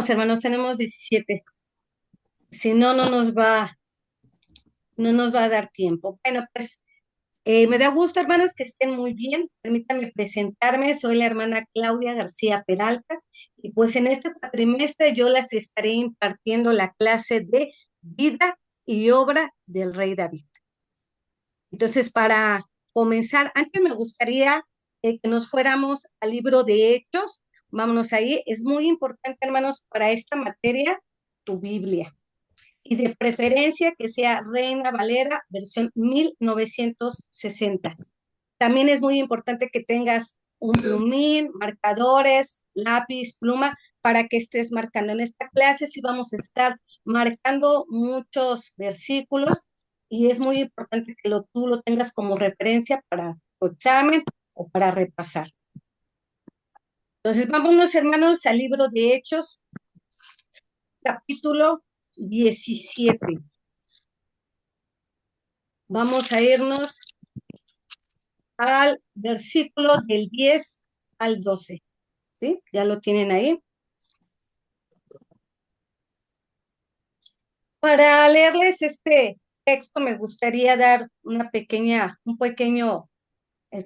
Vamos, hermanos, tenemos 17. Si no, no nos va a dar tiempo. Bueno, pues me da gusto, hermanos, que estén muy bien. Permítanme presentarme. Soy la hermana Claudia García Peralta y pues en este cuatrimestre yo les estaré impartiendo la clase de vida y obra del rey David. Entonces, para comenzar, antes me gustaría que nos fuéramos al libro de Hechos. Vámonos ahí. Es muy importante, hermanos, para esta materia, tu Biblia. Y de preferencia que sea Reina Valera, versión 1960. También es muy importante que tengas un plumín, marcadores, lápiz, pluma, para que estés marcando. En esta clase sí vamos a estar marcando muchos versículos y es muy importante que tú lo tengas como referencia para tu examen o para repasar. Entonces, vámonos, hermanos, al libro de Hechos, capítulo 17. Vamos a irnos al versículo del 10 al 12. ¿Sí? ¿Ya lo tienen ahí? Para leerles este texto me gustaría dar un pequeño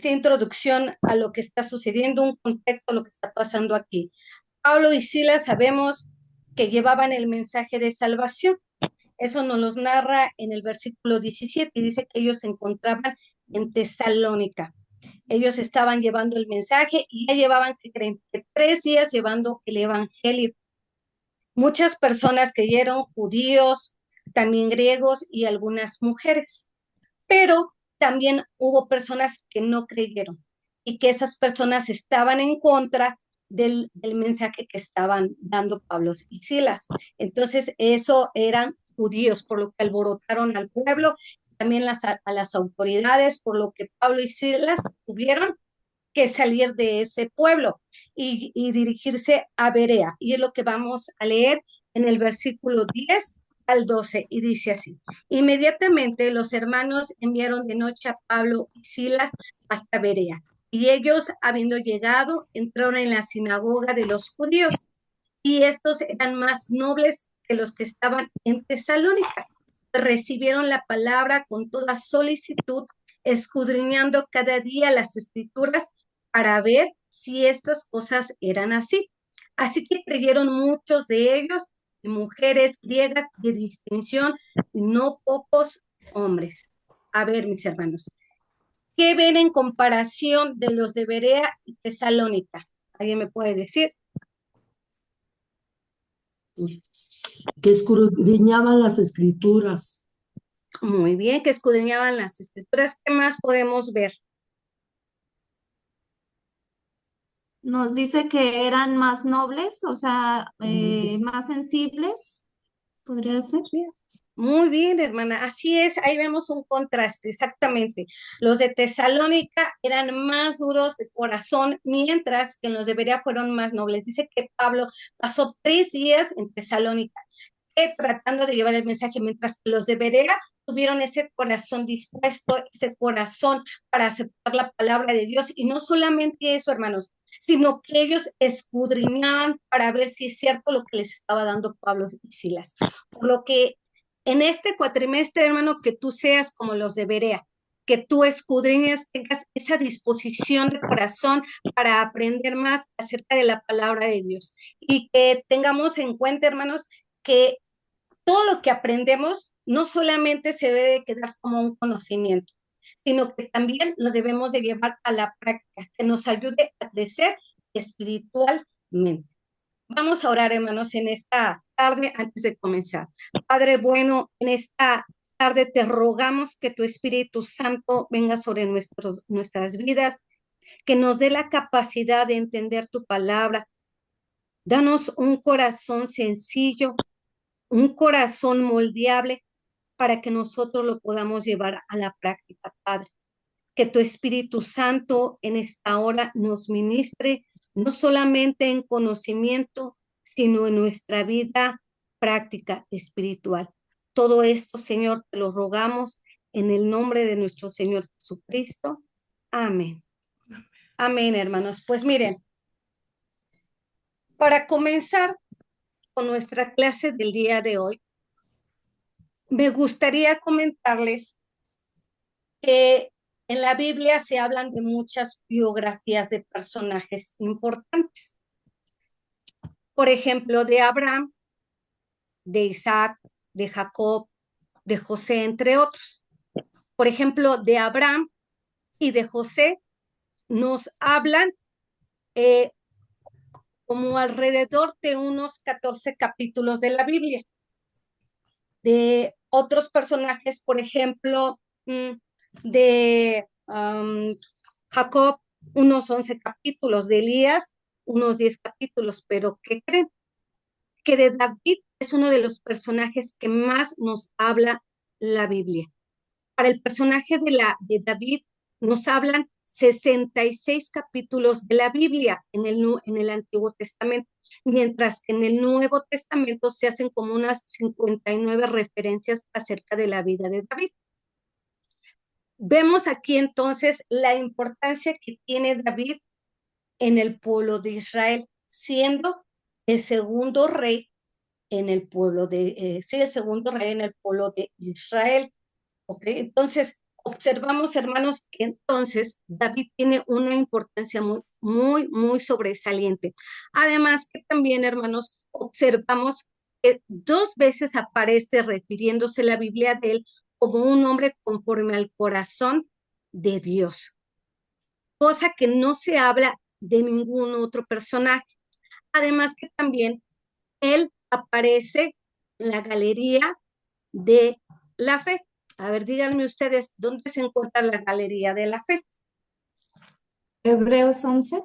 introducción a lo que está sucediendo, un contexto a lo que está pasando aquí. Pablo y Silas sabemos que llevaban el mensaje de salvación. Eso nos los narra en el versículo 17 y dice que ellos se encontraban en Tesalónica. Ellos estaban llevando el mensaje y ya llevaban, que creen, 3 días llevando el evangelio. Muchas personas creyeron, judíos, también griegos y algunas mujeres, pero también hubo personas que no creyeron y que esas personas estaban en contra del mensaje que estaban dando Pablo y Silas. Entonces, eso eran judíos, por lo que alborotaron al pueblo, también a las autoridades, por lo que Pablo y Silas tuvieron que salir de ese pueblo y dirigirse a Berea. Y es lo que vamos a leer en el versículo 10 al 12, y dice así: inmediatamente los hermanos enviaron de noche a Pablo y Silas hasta Berea, y ellos, habiendo llegado, entraron en la sinagoga de los judíos, y estos eran más nobles que los que estaban en Tesalónica. Recibieron la palabra con toda solicitud, escudriñando cada día las escrituras para ver si estas cosas eran así. Así que creyeron muchos de ellos, mujeres griegas de distinción, y no pocos hombres. A ver, mis hermanos, ¿qué ven en comparación de los de Berea y Tesalónica? ¿Alguien me puede decir? Que escudriñaban las escrituras. Muy bien, que escudriñaban las escrituras. ¿Qué más podemos ver? Nos dice que eran más nobles, o sea, más sensibles, podría ser. Muy bien, hermana. Así es, ahí vemos un contraste, exactamente. Los de Tesalónica eran más duros de corazón, mientras que los de Berea fueron más nobles. Dice que Pablo pasó 3 días en Tesalónica, tratando de llevar el mensaje, mientras que los de Berea tuvieron ese corazón dispuesto, ese corazón para aceptar la palabra de Dios. Y no solamente eso, hermanos, sino que ellos escudriñaban para ver si es cierto lo que les estaba dando Pablo y Silas. Por lo que en este cuatrimestre, hermano, que tú seas como los de Berea, que tú escudriñes, tengas esa disposición de corazón para aprender más acerca de la palabra de Dios, y que tengamos en cuenta, hermanos, que todo lo que aprendemos no solamente se debe de quedar como un conocimiento, sino que también lo debemos de llevar a la práctica, que nos ayude a crecer espiritualmente. Vamos a orar, hermanos, en esta tarde antes de comenzar. Padre bueno, en esta tarde te rogamos que tu Espíritu Santo venga sobre nuestras vidas, que nos dé la capacidad de entender tu palabra. Danos un corazón sencillo, un corazón moldeable, para que nosotros lo podamos llevar a la práctica, Padre. Que tu Espíritu Santo en esta hora nos ministre, no solamente en conocimiento, sino en nuestra vida práctica espiritual. Todo esto, Señor, te lo rogamos en el nombre de nuestro Señor Jesucristo. Amén. Amén, hermanos. Pues miren, para comenzar con nuestra clase del día de hoy, me gustaría comentarles que en la Biblia se hablan de muchas biografías de personajes importantes. Por ejemplo, de Abraham, de Isaac, de Jacob, de José, entre otros. Por ejemplo, de Abraham y de José nos hablan como alrededor de unos 14 capítulos de la Biblia. De otros personajes, por ejemplo, de Jacob, unos 11 capítulos, de Elías, unos 10 capítulos, pero ¿qué creen? Que de David es uno de los personajes que más nos habla la Biblia. Para el personaje de David nos hablan 66 capítulos de la Biblia en el Antiguo Testamento, mientras que en el Nuevo Testamento se hacen como unas 59 referencias acerca de la vida de David. Vemos aquí entonces la importancia que tiene David en el pueblo de Israel, siendo el segundo rey en el pueblo de, el segundo rey en el pueblo de Israel. ¿Okay? Entonces, observamos, hermanos, que entonces David tiene una importancia muy sobresaliente. Además que también, hermanos, observamos que 2 veces aparece refiriéndose la Biblia de él como un hombre conforme al corazón de Dios, cosa que no se habla de ningún otro personaje. Además que también él aparece en la galería de la fe. A ver, díganme ustedes, ¿dónde se encuentra la galería de la fe? Hebreos 11.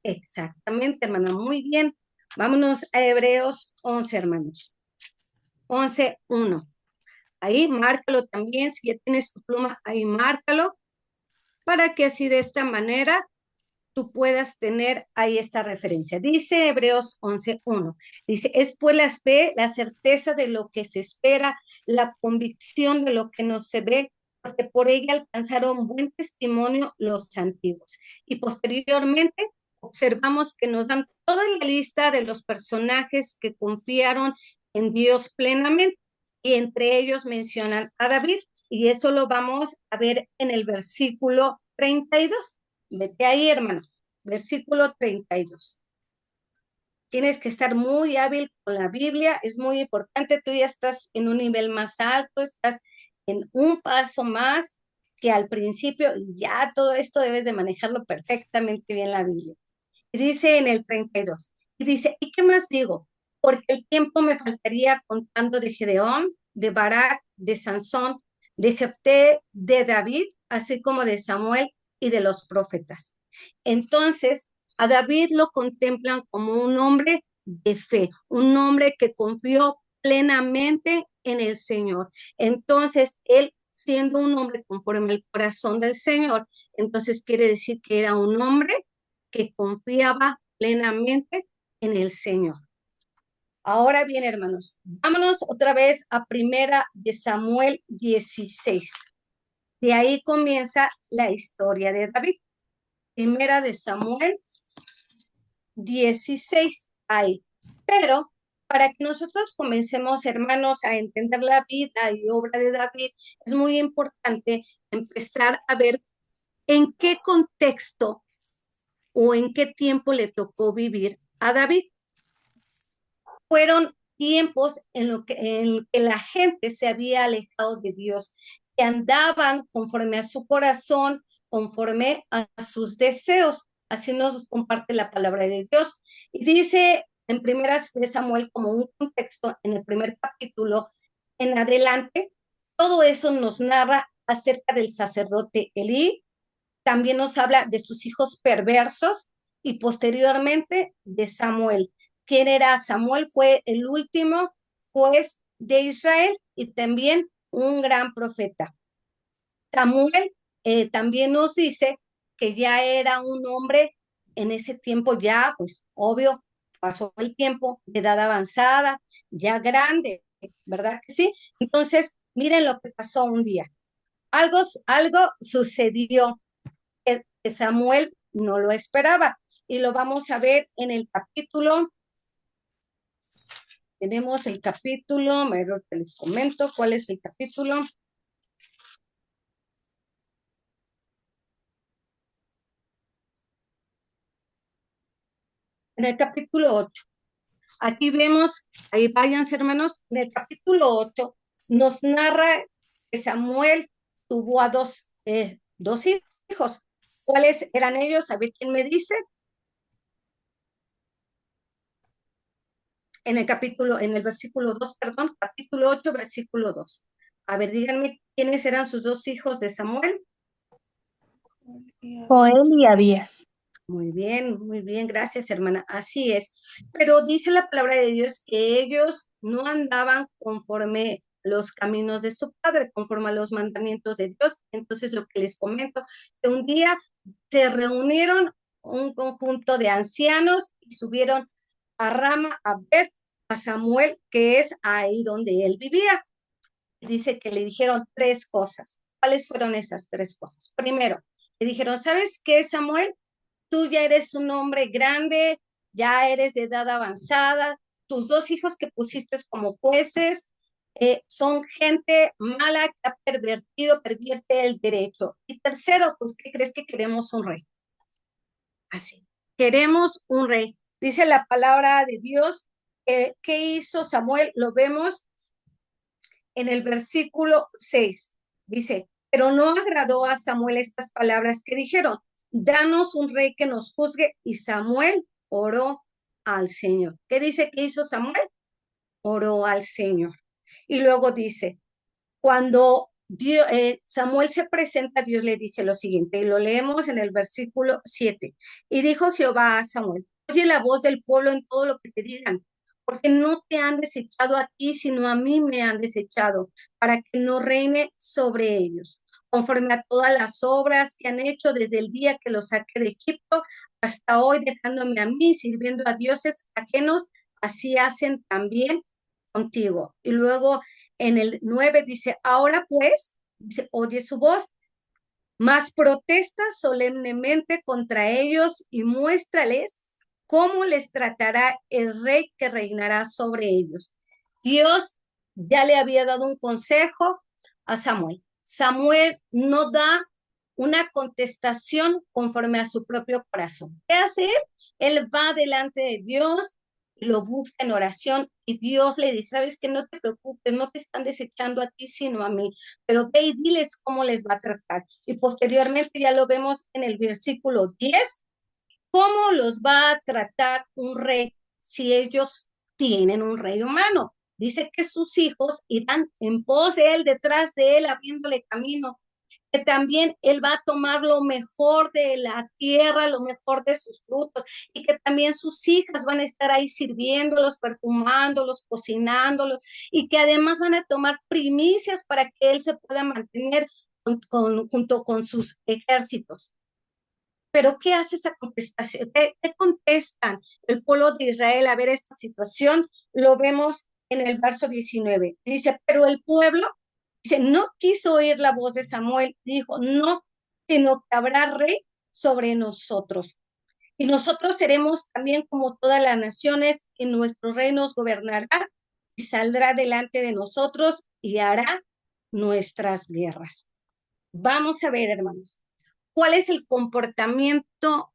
Exactamente, hermana, muy bien. Vámonos a Hebreos 11, hermanos. 11:1. Ahí, márcalo también, si ya tienes tu pluma, ahí márcalo, para que así de esta manera tú puedas tener ahí esta referencia. Dice Hebreos 11:1. Dice, es pues la fe, la certeza de lo que se espera, la convicción de lo que no se ve, porque por ella alcanzaron buen testimonio los antiguos. Y posteriormente observamos que nos dan toda la lista de los personajes que confiaron en Dios plenamente, y entre ellos mencionan a David, y eso lo vamos a ver en el versículo 32. Vete ahí, hermano. Versículo 32. Tienes que estar muy hábil con la Biblia, es muy importante, tú ya estás en un nivel más alto, estás en un paso más que al principio, ya todo esto debes de manejarlo perfectamente bien la Biblia. Y dice en el 32, y dice, ¿y qué más digo? Porque el tiempo me faltaría contando de Gedeón, de Barak, de Sansón, de Jefté, de David, así como de Samuel y de los profetas. Entonces, a David lo contemplan como un hombre de fe, un hombre que confió plenamente en el Señor. Entonces, él, siendo un hombre conforme al corazón del Señor, entonces quiere decir que era un hombre que confiaba plenamente en el Señor. Ahora bien, hermanos, vámonos otra vez a Primera de Samuel 16. De ahí comienza la historia de David. Primera de Samuel 16. Ahí. Pero para que nosotros comencemos, hermanos, a entender la vida y obra de David, es muy importante empezar a ver en qué contexto o en qué tiempo le tocó vivir a David. Fueron tiempos en que la gente se había alejado de Dios, que andaban conforme a su corazón, conforme a sus deseos. Así nos comparte la palabra de Dios. Y dice en Primeras de Samuel, como un contexto, en el primer capítulo, en adelante, todo eso nos narra acerca del sacerdote Elí, también nos habla de sus hijos perversos y posteriormente de Samuel. ¿Quién era Samuel? Fue el último juez de Israel y también un gran profeta. Samuel también nos dice que ya era un hombre en ese tiempo ya, pues obvio, pasó el tiempo, de edad avanzada, ya grande, ¿verdad que sí? Entonces, miren lo que pasó un día. Algo sucedió que Samuel no lo esperaba. Y lo vamos a ver en el capítulo Tenemos el capítulo, mejor que les comento cuál es el capítulo. En el capítulo 8. Aquí vemos, ahí váyanse hermanos, en el capítulo 8 nos narra que Samuel tuvo a dos hijos. ¿Cuáles eran ellos? A ver quién me dice. En el versículo 2, perdón, capítulo 8, versículo 2. A ver, díganme quiénes eran sus dos hijos de Samuel. Joel y Abías. Muy bien, gracias, hermana. Así es. Pero dice la palabra de Dios que ellos no andaban conforme los caminos de su padre, conforme a los mandamientos de Dios. Entonces, lo que les comento, que un día se reunieron un conjunto de ancianos y subieron a Rama a ver a Samuel, que es ahí donde él vivía. Dice que le dijeron tres cosas. ¿Cuáles fueron esas tres cosas? Primero, le dijeron, ¿sabes qué, Samuel? Tú ya eres un hombre grande, ya eres de edad avanzada, tus dos hijos que pusiste como jueces son gente mala que ha pervierte el derecho. Y tercero, pues, ¿qué crees? Que queremos un rey. Así, queremos un rey. Dice la palabra de Dios, ¿qué hizo Samuel? Lo vemos en el versículo 6. Dice, pero no agradó a Samuel estas palabras que dijeron, danos un rey que nos juzgue. Y Samuel oró al Señor. ¿Qué dice que hizo Samuel? Oró al Señor. Y luego dice, cuando Samuel se presenta, Dios le dice lo siguiente, y lo leemos en el versículo 7. Y dijo Jehová a Samuel, oye la voz del pueblo en todo lo que te digan, porque no te han desechado a ti, sino a mí me han desechado, para que no reine sobre ellos, conforme a todas las obras que han hecho desde el día que los saqué de Egipto hasta hoy, dejándome a mí, sirviendo a dioses ajenos, así hacen también contigo. Y luego en el 9 dice, ahora pues, dice, oye su voz, mas protesta solemnemente contra ellos y muéstrales cómo les tratará el rey que reinará sobre ellos. Dios ya le había dado un consejo a Samuel. Samuel no da una contestación conforme a su propio corazón. ¿Qué hace él? Él va delante de Dios, lo busca en oración y Dios le dice, sabes que no te preocupes, no te están desechando a ti, sino a mí, pero ve y diles cómo les va a tratar. Y posteriormente ya lo vemos en el versículo 10, cómo los va a tratar un rey si ellos tienen un rey humano. Dice que sus hijos irán en pos de él, detrás de él, abriéndole camino, que también él va a tomar lo mejor de la tierra, lo mejor de sus frutos, y que también sus hijas van a estar ahí sirviéndolos, perfumándolos, cocinándolos, y que además van a tomar primicias para que él se pueda mantener junto con sus ejércitos. Pero ¿qué hace esta contestación? ¿Qué contestan el pueblo de Israel a ver esta situación? Lo vemos en el verso 19. Dice, pero el pueblo, dice, no quiso oír la voz de Samuel. Dijo, no, sino que habrá rey sobre nosotros. Y nosotros seremos también como todas las naciones, y nuestro rey nos gobernará y saldrá delante de nosotros y hará nuestras guerras. Vamos a ver, hermanos, cuál es el comportamiento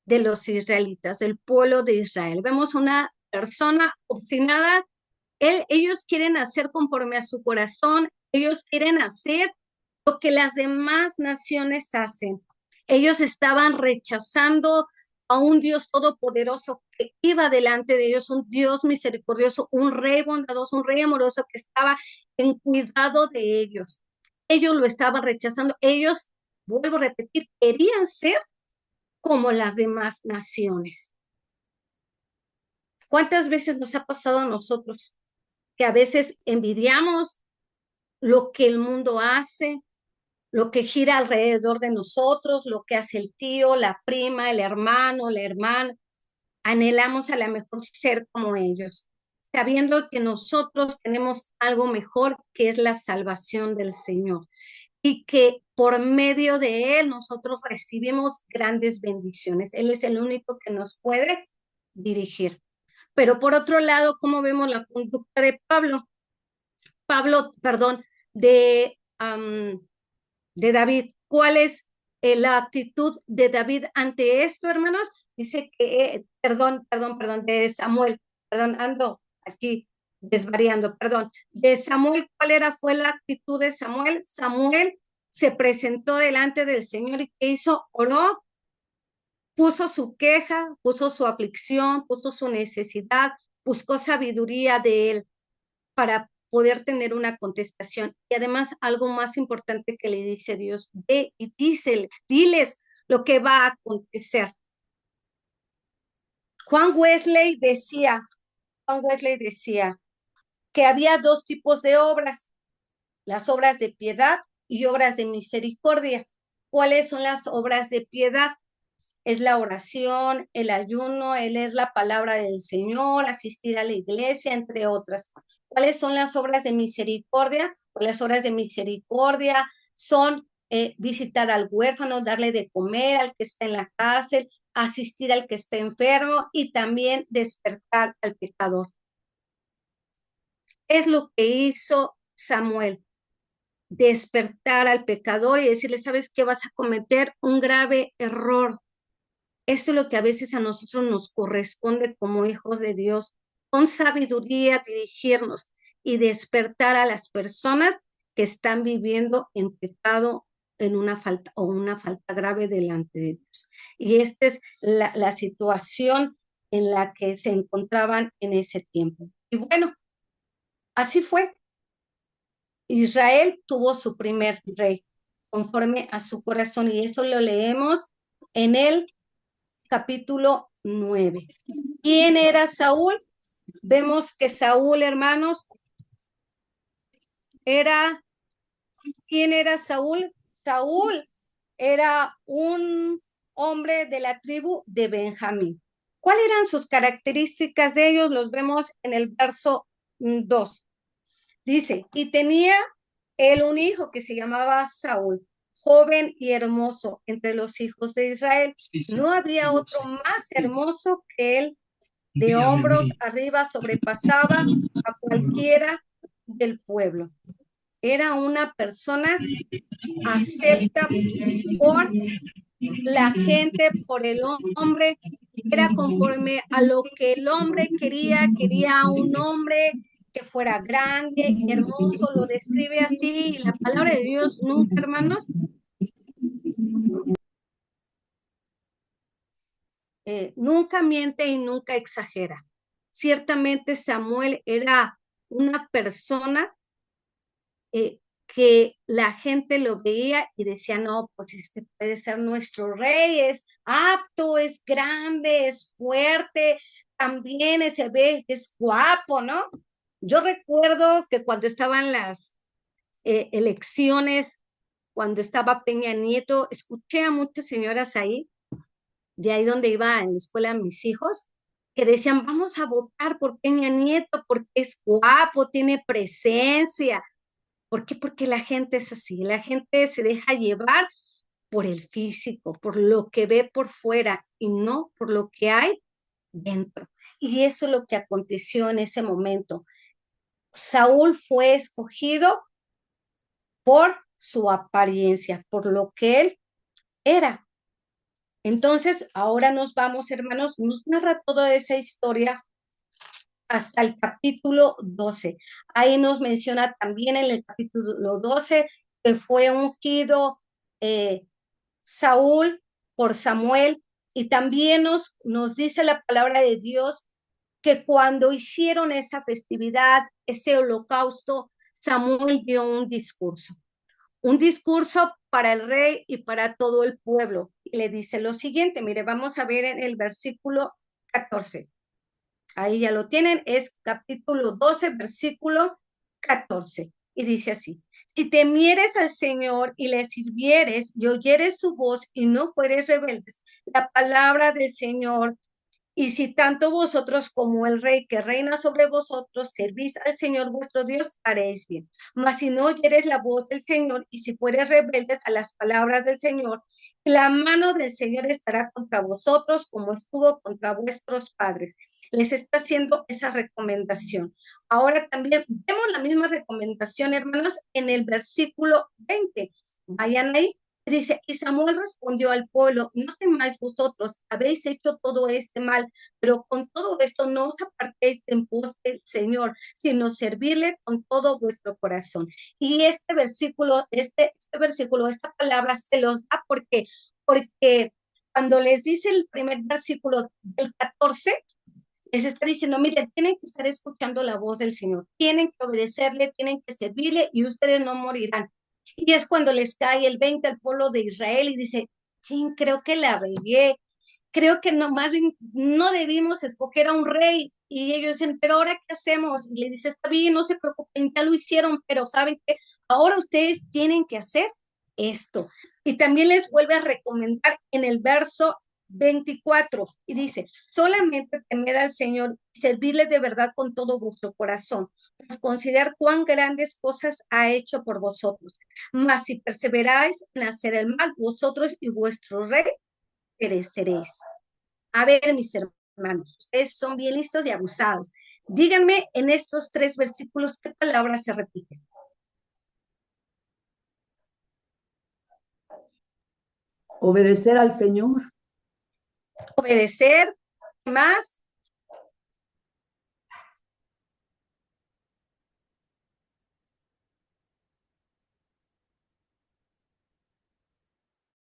de los israelitas, del pueblo de Israel. Vemos una persona obstinada, ellos quieren hacer conforme a su corazón, ellos quieren hacer lo que las demás naciones hacen. Ellos estaban rechazando a un Dios todopoderoso que iba delante de ellos, un Dios misericordioso, un rey bondadoso, un rey amoroso que estaba en cuidado de ellos. Ellos lo estaban rechazando. Ellos, vuelvo a repetir, querían ser como las demás naciones. ¿Cuántas veces nos ha pasado a nosotros que a veces envidiamos lo que el mundo hace, lo que gira alrededor de nosotros, lo que hace el tío, la prima, el hermano, la hermana? Anhelamos a la mejor ser como ellos, sabiendo que nosotros tenemos algo mejor, que es la salvación del Señor, y que por medio de Él nosotros recibimos grandes bendiciones. Él es el único que nos puede dirigir. Pero por otro lado, ¿cómo vemos la conducta de de, de David? ¿Cuál es la actitud de David ante esto, hermanos? Dice que, de Samuel, ando aquí desvariando, de Samuel, fue la actitud de Samuel? Samuel se presentó delante del Señor y ¿qué hizo? Oró, puso su queja, puso su aflicción, puso su necesidad, buscó sabiduría de él para poder tener una contestación. Y además, algo más importante que le dice Dios, ve y diles lo que va a acontecer. Juan Wesley decía que había dos tipos de obras, las obras de piedad y obras de misericordia. ¿Cuáles son las obras de piedad? Es la oración, el ayuno, el leer la palabra del Señor, asistir a la iglesia, entre otras. ¿Cuáles son las obras de misericordia? Pues las obras de misericordia son visitar al huérfano, darle de comer al que está en la cárcel, asistir al que está enfermo y también despertar al pecador. Es lo que hizo Samuel, despertar al pecador y decirle, ¿sabes qué? Vas a cometer un grave error. Esto es lo que a veces a nosotros nos corresponde como hijos de Dios, con sabiduría dirigirnos y despertar a las personas que están viviendo en pecado, en una falta grave delante de Dios. Y esta es la situación en la que se encontraban en ese tiempo. Y bueno, así fue. Israel tuvo su primer rey conforme a su corazón y eso lo leemos en el capítulo 9. ¿Quién era Saúl? Vemos que Saúl, hermanos, ¿quién era Saúl? Saúl era un hombre de la tribu de Benjamín. ¿Cuáles eran sus características de ellos? Los vemos en el verso 2. Dice, y tenía él un hijo que se llamaba Saúl, joven y hermoso entre los hijos de Israel. No había otro más hermoso que él, de hombros arriba sobrepasaba a cualquiera del pueblo. Era una persona acepta por la gente, por el hombre, era conforme a lo que el hombre quería un hombre que fuera grande, hermoso, lo describe así, y la palabra de Dios nunca, hermanos, nunca miente y nunca exagera. Ciertamente Samuel era una persona que la gente lo veía y decía, no, pues este puede ser nuestro rey, es apto, es grande, es fuerte, también se ve que es guapo, ¿no? Yo recuerdo que cuando estaban las elecciones, cuando estaba Peña Nieto, escuché a muchas señoras ahí, de ahí donde iba en la escuela mis hijos, que decían, vamos a votar por Peña Nieto porque es guapo, tiene presencia. ¿Por qué? Porque la gente es así, la gente se deja llevar por el físico, por lo que ve por fuera y no por lo que hay dentro. Y eso es lo que aconteció en ese momento. Saúl fue escogido por su apariencia, por lo que él era. Entonces, ahora nos vamos, hermanos, nos narra toda esa historia hasta el capítulo 12. Ahí nos menciona también en el capítulo 12 que fue ungido Saúl por Samuel y también nos dice la palabra de Dios que cuando hicieron esa festividad, ese holocausto, Samuel dio un discurso para el rey y para todo el pueblo. Y le dice lo siguiente, mire, vamos a ver en el versículo 14. Ahí ya lo tienen, es capítulo 12, versículo 14. Y dice así, si temieres al Señor y le sirvieres y oyeres su voz y no fueres rebeldes, la palabra del Señor, y si tanto vosotros como el rey que reina sobre vosotros servís al Señor vuestro Dios, haréis bien. Mas si no oyeres la voz del Señor y si fueres rebeldes a las palabras del Señor La mano del Señor estará contra vosotros como estuvo contra vuestros padres. Les está haciendo esa recomendación. Ahora también vemos la misma recomendación, hermanos, en el versículo 20. Vayan ahí. Dice, y Samuel respondió al pueblo, no temáis vosotros, habéis hecho todo este mal, pero con todo esto no os apartéis en pos del Señor, sino servirle con todo vuestro corazón. Y este versículo, esta palabra se los da porque cuando les dice el primer versículo del 14, les está diciendo, mire, tienen que estar escuchando la voz del Señor, tienen que obedecerle, tienen que servirle y ustedes no morirán. Y es cuando les cae el 20 al pueblo de Israel y dice, sí, creo que la regué, creo que no, más bien no debimos escoger a un rey. Y ellos dicen, pero ahora qué hacemos? Y le dice, está bien, no se preocupen, ya lo hicieron, pero saben que ahora ustedes tienen que hacer esto. Y también les vuelve a recomendar en el verso 24 y dice, solamente temed al Señor y servirle de verdad con todo vuestro corazón, pues considerar cuán grandes cosas ha hecho por vosotros. Mas si perseveráis en hacer el mal, vosotros y vuestro rey pereceréis. A ver, mis hermanos, ustedes son bien listos y abusados. Díganme en estos 3 versículos qué palabras se repiten. Obedecer al Señor. Obedecer, ¿qué más?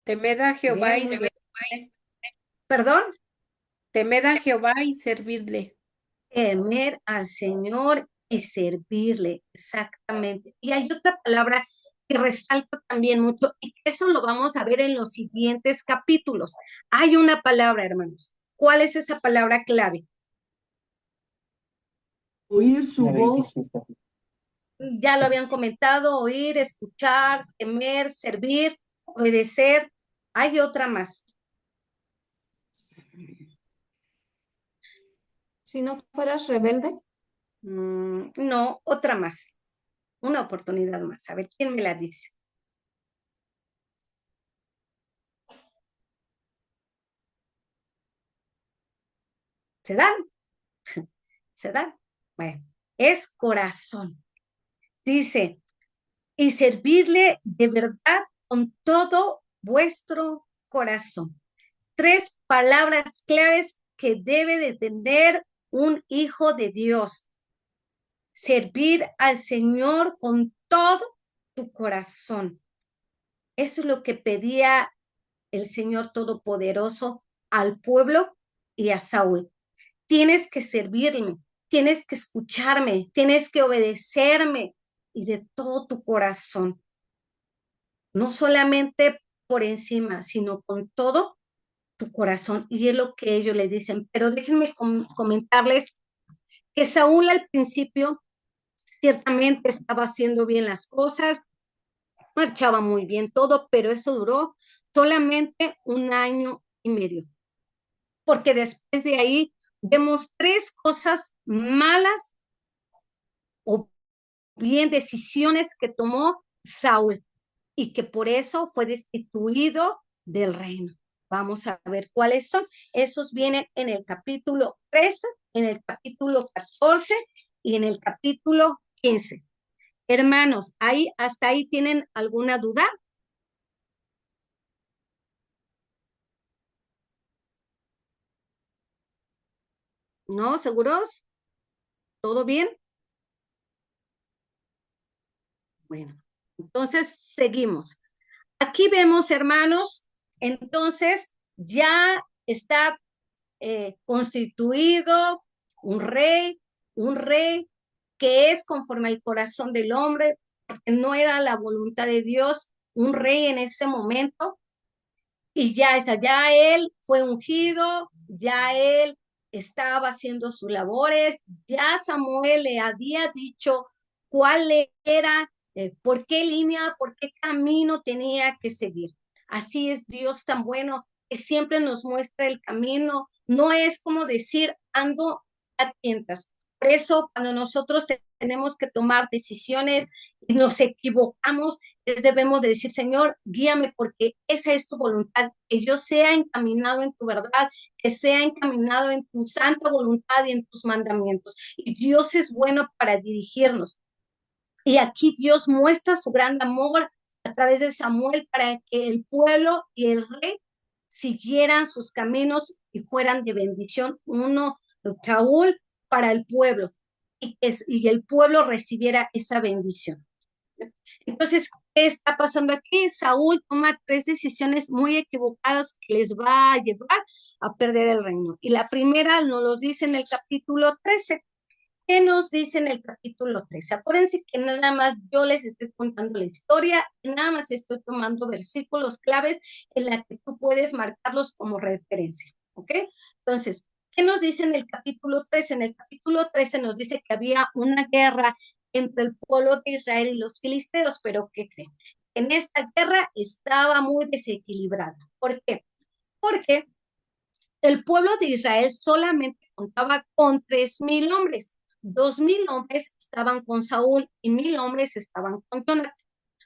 Temed a Jehová y Bien, perdón, temed a Jehová y servidle. temer al Señor y servirle, exactamente. Y hay otra palabra que resalta también mucho y eso lo vamos a ver en los siguientes capítulos. Hay una palabra, hermanos. ¿Cuál es esa palabra clave? Oír su voz. Ya lo habían comentado, oír, escuchar, temer, servir, obedecer. Hay otra más. Si no fueras rebelde, No, otra más. Una oportunidad más. A ver, ¿quién me la dice? ¿Se dan? ¿Se dan? Bueno, es corazón. Dice, y servirle de verdad con todo vuestro corazón. 3 palabras claves que debe de tener un hijo de Dios. Servir al Señor con todo tu corazón. Eso es lo que pedía el Señor Todopoderoso al pueblo y a Saúl. Tienes que servirme, tienes que escucharme, tienes que obedecerme y de todo tu corazón. No solamente por encima, sino con todo tu corazón. Y es lo que ellos les dicen. Pero déjenme comentarles que Saúl al principio ciertamente estaba haciendo bien las cosas, marchaba muy bien todo, pero eso duró solamente 1 año y medio. Porque después de ahí vemos 3 cosas malas o bien decisiones que tomó Saúl y que por eso fue destituido del reino. Vamos a ver cuáles son. Esos vienen en el capítulo 13, en el capítulo 14 y en el capítulo 15. Hermanos, ahí hasta ahí tienen alguna duda. ¿No? ¿Seguros? ¿Todo bien? Bueno, entonces seguimos. Aquí vemos, hermanos, entonces ya está constituido un rey que es conforme al corazón del hombre, porque no era la voluntad de Dios, un rey en ese momento, y ya él fue ungido, ya él estaba haciendo sus labores, ya Samuel le había dicho cuál era, por qué línea, por qué camino tenía que seguir. Así es Dios tan bueno que siempre nos muestra el camino. No es como decir, ando a tientas. Por eso, cuando nosotros tenemos que tomar decisiones y nos equivocamos, les debemos de decir, Señor, guíame porque esa es tu voluntad, que yo sea encaminado en tu verdad, que sea encaminado en tu santa voluntad y en tus mandamientos. Y Dios es bueno para dirigirnos. Y aquí Dios muestra su gran amor a través de Samuel para que el pueblo y el rey siguieran sus caminos y fueran de bendición Saúl para el pueblo y el pueblo recibiera esa bendición. Entonces, ¿qué está pasando aquí? Saúl toma 3 decisiones muy equivocadas que les va a llevar a perder el reino. Y la primera nos lo dice en el capítulo 13. ¿Qué nos dice en el capítulo 13? Acuérdense que nada más yo les estoy contando la historia, nada más estoy tomando versículos claves en la que tú puedes marcarlos como referencia, ¿ok? Entonces, ¿qué nos dice en el capítulo 13? En el capítulo 13 nos dice que había una guerra entre el pueblo de Israel y los filisteos, pero ¿qué creen? En esta guerra estaba muy desequilibrada. ¿Por qué? Porque el pueblo de Israel solamente contaba con 3,000 hombres. 2,000 hombres estaban con Saúl y 1,000 hombres estaban con Jonathan.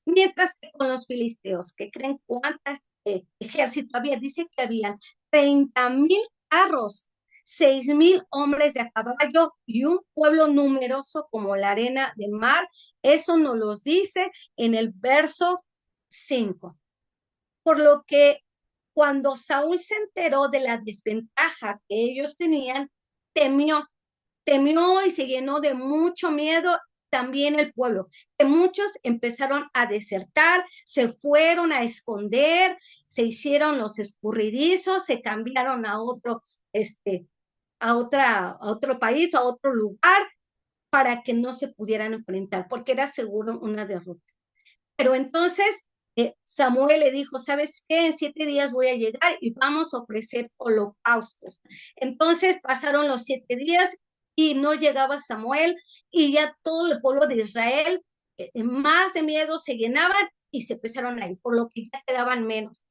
Mientras que con los filisteos, que creen cuánta ejército había, dice que habían 30,000 carros, 6,000 hombres de a caballo y un pueblo numeroso como la arena de mar. Eso nos lo dice en el verso 5. Por lo que cuando Saúl se enteró de la desventaja que ellos tenían, temió y se llenó de mucho miedo también el pueblo, que muchos empezaron a desertar, se fueron a esconder, se hicieron los escurridizos, se cambiaron a otro, a otro país, a otro lugar, para que no se pudieran enfrentar, porque era seguro una derrota. Pero entonces Samuel le dijo, ¿sabes qué? En 7 días voy a llegar y vamos a ofrecer holocaustos. Entonces pasaron los 7 días y no llegaba Samuel y ya todo el pueblo de Israel más de miedo se llenaban y se empezaron a ir, por lo que ya quedaban menos.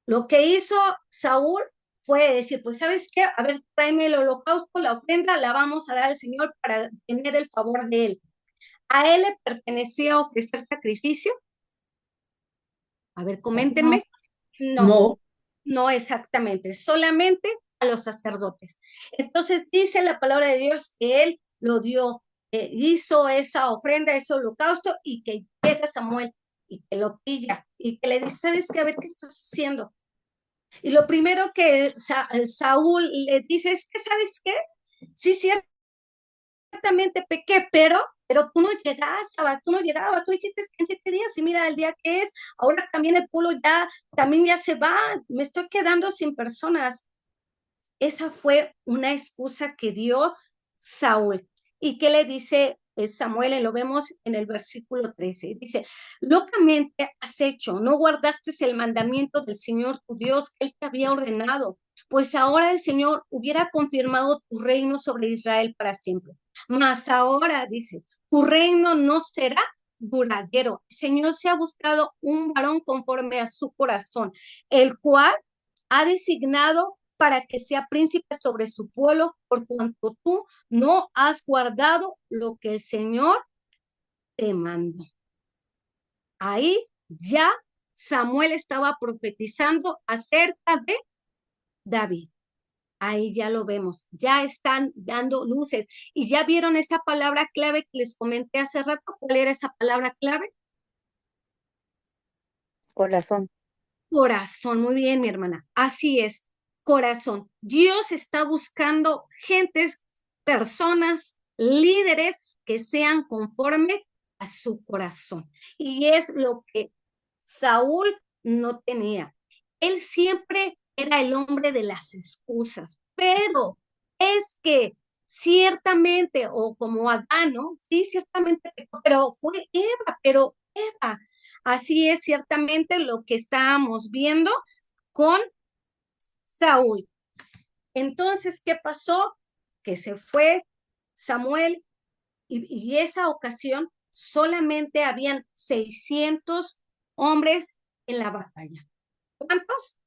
Lo que hizo Saúl fue decir, pues ¿sabes qué? A ver, tráeme el holocausto, la ofrenda, la vamos a dar al Señor para tener el favor de él. ¿A él le pertenecía ofrecer sacrificio? A ver, coméntenme. No, no exactamente, solamente a los sacerdotes. Entonces dice la palabra de Dios que él lo dio, hizo esa ofrenda, ese holocausto, y que llega Samuel y que lo pilla y que le dice, ¿sabes qué? A ver, ¿qué estás haciendo? Y lo primero que Saúl le dice es que, ¿sabes qué? Sí, ciertamente pequé, pero tú no llegabas, tú dijiste que en 7 días y mira el día que es, ahora también el pueblo también ya se va, me estoy quedando sin personas. Esa fue una excusa que dio Saúl. ¿Y qué le dice Samuel? Y lo vemos en el versículo 13. Dice, locamente has hecho, no guardaste el mandamiento del Señor tu Dios que él te había ordenado, pues ahora el Señor hubiera confirmado tu reino sobre Israel para siempre. Mas ahora, dice, tu reino no será duradero. El Señor se ha buscado un varón conforme a su corazón, el cual ha designado para que sea príncipe sobre su pueblo, por cuanto tú no has guardado lo que el Señor te mandó. Ahí ya Samuel estaba profetizando acerca de David. Ahí ya lo vemos, ya están dando luces. Y ya vieron esa palabra clave que les comenté hace rato. ¿Cuál era esa palabra clave? Corazón. Corazón, muy bien, mi hermana. Así es, corazón. Dios está buscando gentes, personas, líderes que sean conforme a su corazón. Y es lo que Saúl no tenía. Él siempre era el hombre de las excusas, pero es que ciertamente, o como Adán, ¿no? Sí, ciertamente, pero fue Eva. Así es ciertamente lo que estábamos viendo con Saúl. Entonces, ¿qué pasó? Que se fue Samuel y esa ocasión solamente habían 600 hombres en la batalla. ¿Cuántos?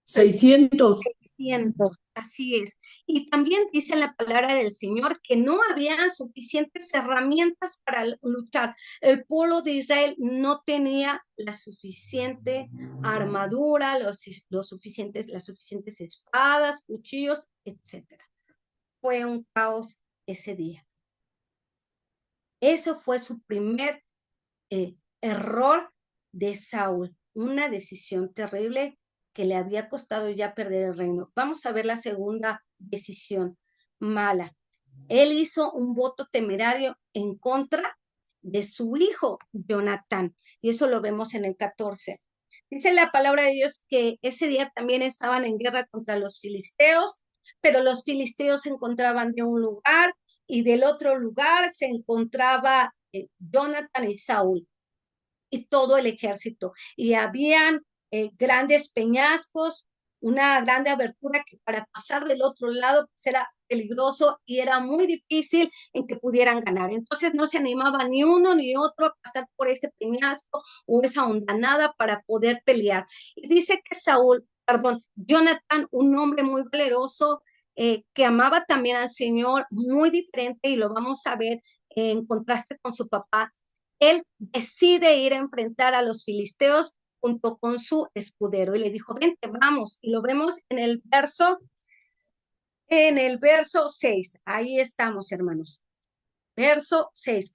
600. 600, así es. Y también dice la palabra del Señor que no había suficientes herramientas para luchar. El pueblo de Israel no tenía la suficiente armadura, las suficientes espadas, cuchillos, etcétera. Fue un caos ese día. Eso fue su primer error de Saúl, una decisión terrible que le había costado ya perder el reino. Vamos a ver la segunda decisión mala. Él hizo un voto temerario en contra de su hijo Jonatán, y eso lo vemos en el 14. Dice la palabra de Dios que ese día también estaban en guerra contra los filisteos, pero los filisteos se encontraban de un lugar y del otro lugar se encontraba Jonatán y Saúl y todo el ejército. Y habían grandes peñascos, una grande abertura que para pasar del otro lado pues era peligroso y era muy difícil en que pudieran ganar. Entonces no se animaba ni uno ni otro a pasar por ese peñasco o esa hondanada para poder pelear. Y dice que Jonatán, un hombre muy valeroso, que amaba también al Señor, muy diferente, y lo vamos a ver en contraste con su papá. Él decide ir a enfrentar a los filisteos junto con su escudero y le dijo, vente, vamos. Y lo vemos en el verso 6. Ahí estamos, hermanos. Verso 6,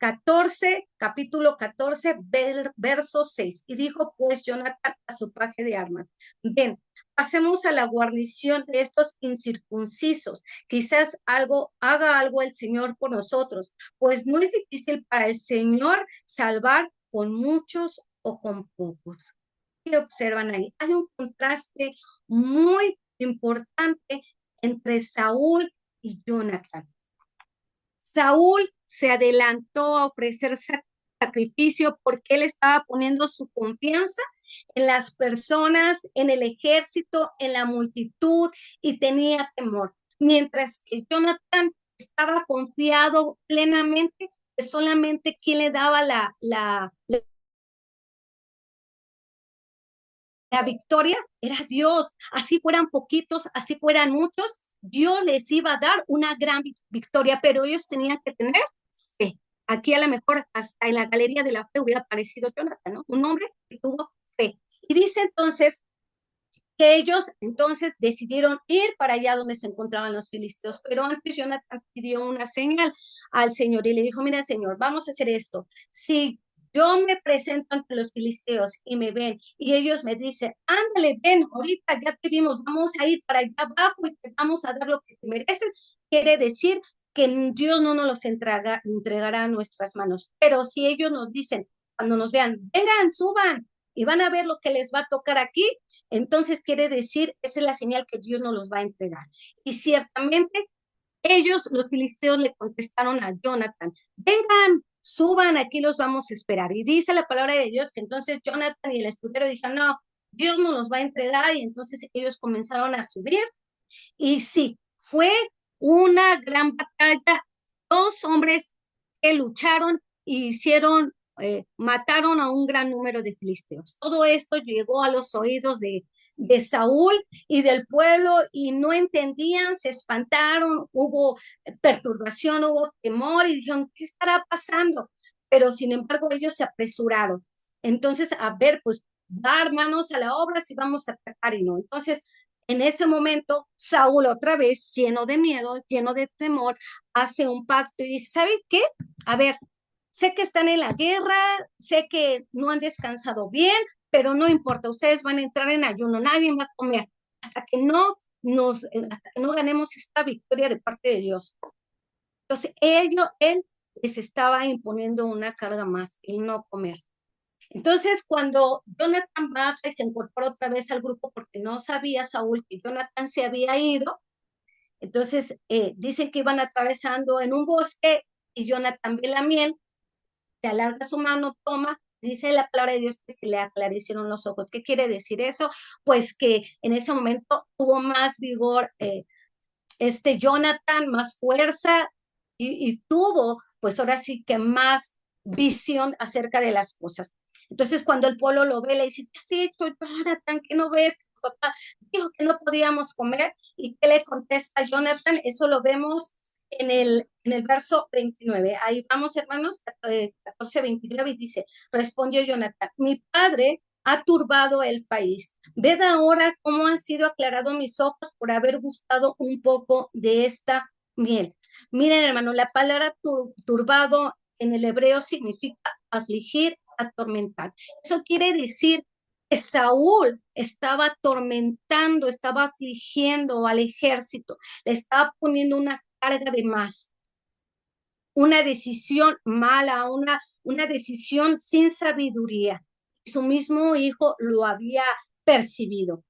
capítulo 14, verso 6. Y dijo pues Jonatán a su paje de armas, ven, pasemos a la guarnición de estos incircuncisos. Quizás haga algo el Señor por nosotros, pues no es difícil para el Señor salvar con muchos o con pocos. ¿Qué observan ahí? Hay un contraste muy importante entre Saúl y Jonatán. Saúl se adelantó a ofrecer sacrificio porque él estaba poniendo su confianza en las personas, en el ejército, en la multitud, y tenía temor. Mientras que Jonatán estaba confiado plenamente que solamente quien le daba la victoria era Dios. Así fueran poquitos, así fueran muchos, Dios les iba a dar una gran victoria, pero ellos tenían que tener fe. Aquí a lo mejor hasta en la galería de la fe hubiera aparecido Jonatán, ¿no? Un hombre que tuvo fe. Y dice entonces que ellos entonces decidieron ir para allá donde se encontraban los filisteos, pero antes Jonatán pidió una señal al Señor y le dijo, mira, Señor, vamos a hacer esto. Si yo me presento ante los filisteos y me ven y ellos me dicen, ándale, ven, ahorita ya te vimos, vamos a ir para allá abajo y te vamos a dar lo que te mereces, quiere decir que Dios no nos los entregará a nuestras manos. Pero si ellos nos dicen, cuando nos vean, vengan, suban y van a ver lo que les va a tocar aquí, entonces quiere decir, esa es la señal que Dios nos los va a entregar. Y ciertamente ellos, los filisteos, le contestaron a Jonatán, vengan, suban, aquí los vamos a esperar. Y dice la palabra de Dios que entonces Jonatán y el escudero dijeron, no, Dios nos los va a entregar, y entonces ellos comenzaron a subir. Y sí, fue una gran batalla, 2 hombres que lucharon y mataron a un gran número de filisteos. Todo esto llegó a los oídos de Saúl y del pueblo, y no entendían, se espantaron, hubo perturbación, hubo temor, y dijeron, ¿qué estará pasando? Pero sin embargo ellos se apresuraron. Entonces, a ver, pues dar manos a la obra si vamos a atacar, y no. Entonces, en ese momento, Saúl otra vez, lleno de miedo, lleno de temor, hace un pacto y dice, ¿saben qué? A ver, sé que están en la guerra, sé que no han descansado bien, pero no importa, ustedes van a entrar en ayuno, nadie va a comer hasta que no ganemos esta victoria de parte de Dios. Entonces, él les estaba imponiendo una carga más, el no comer. Entonces, cuando Jonatán baja y se incorpora otra vez al grupo, porque no sabía Saúl que Jonatán se había ido, entonces dicen que iban atravesando en un bosque y Jonatán ve la miel, se alarga su mano, toma, dice la palabra de Dios que se le aclarecieron los ojos. ¿Qué quiere decir eso? Pues que en ese momento tuvo más vigor Jonathan, más fuerza, y tuvo, pues ahora sí que más visión acerca de las cosas. Entonces, cuando el pueblo lo ve, le dice, ¿qué has hecho, Jonathan? ¿Qué no ves? papá dijo que no podíamos comer. ¿Y qué le contesta Jonathan? Eso lo vemos en el verso 29. Ahí vamos, hermanos, 14, 29, y dice, respondió Jonathan, mi padre ha turbado el país. Ved ahora cómo han sido aclarados mis ojos por haber gustado un poco de esta miel. Miren, hermano, la palabra turbado en el hebreo significa afligir, atormentar. Eso quiere decir que Saúl estaba atormentando, estaba afligiendo al ejército, le estaba poniendo una carga de más, una decisión mala, una decisión sin sabiduría. Su mismo hijo lo había percibido.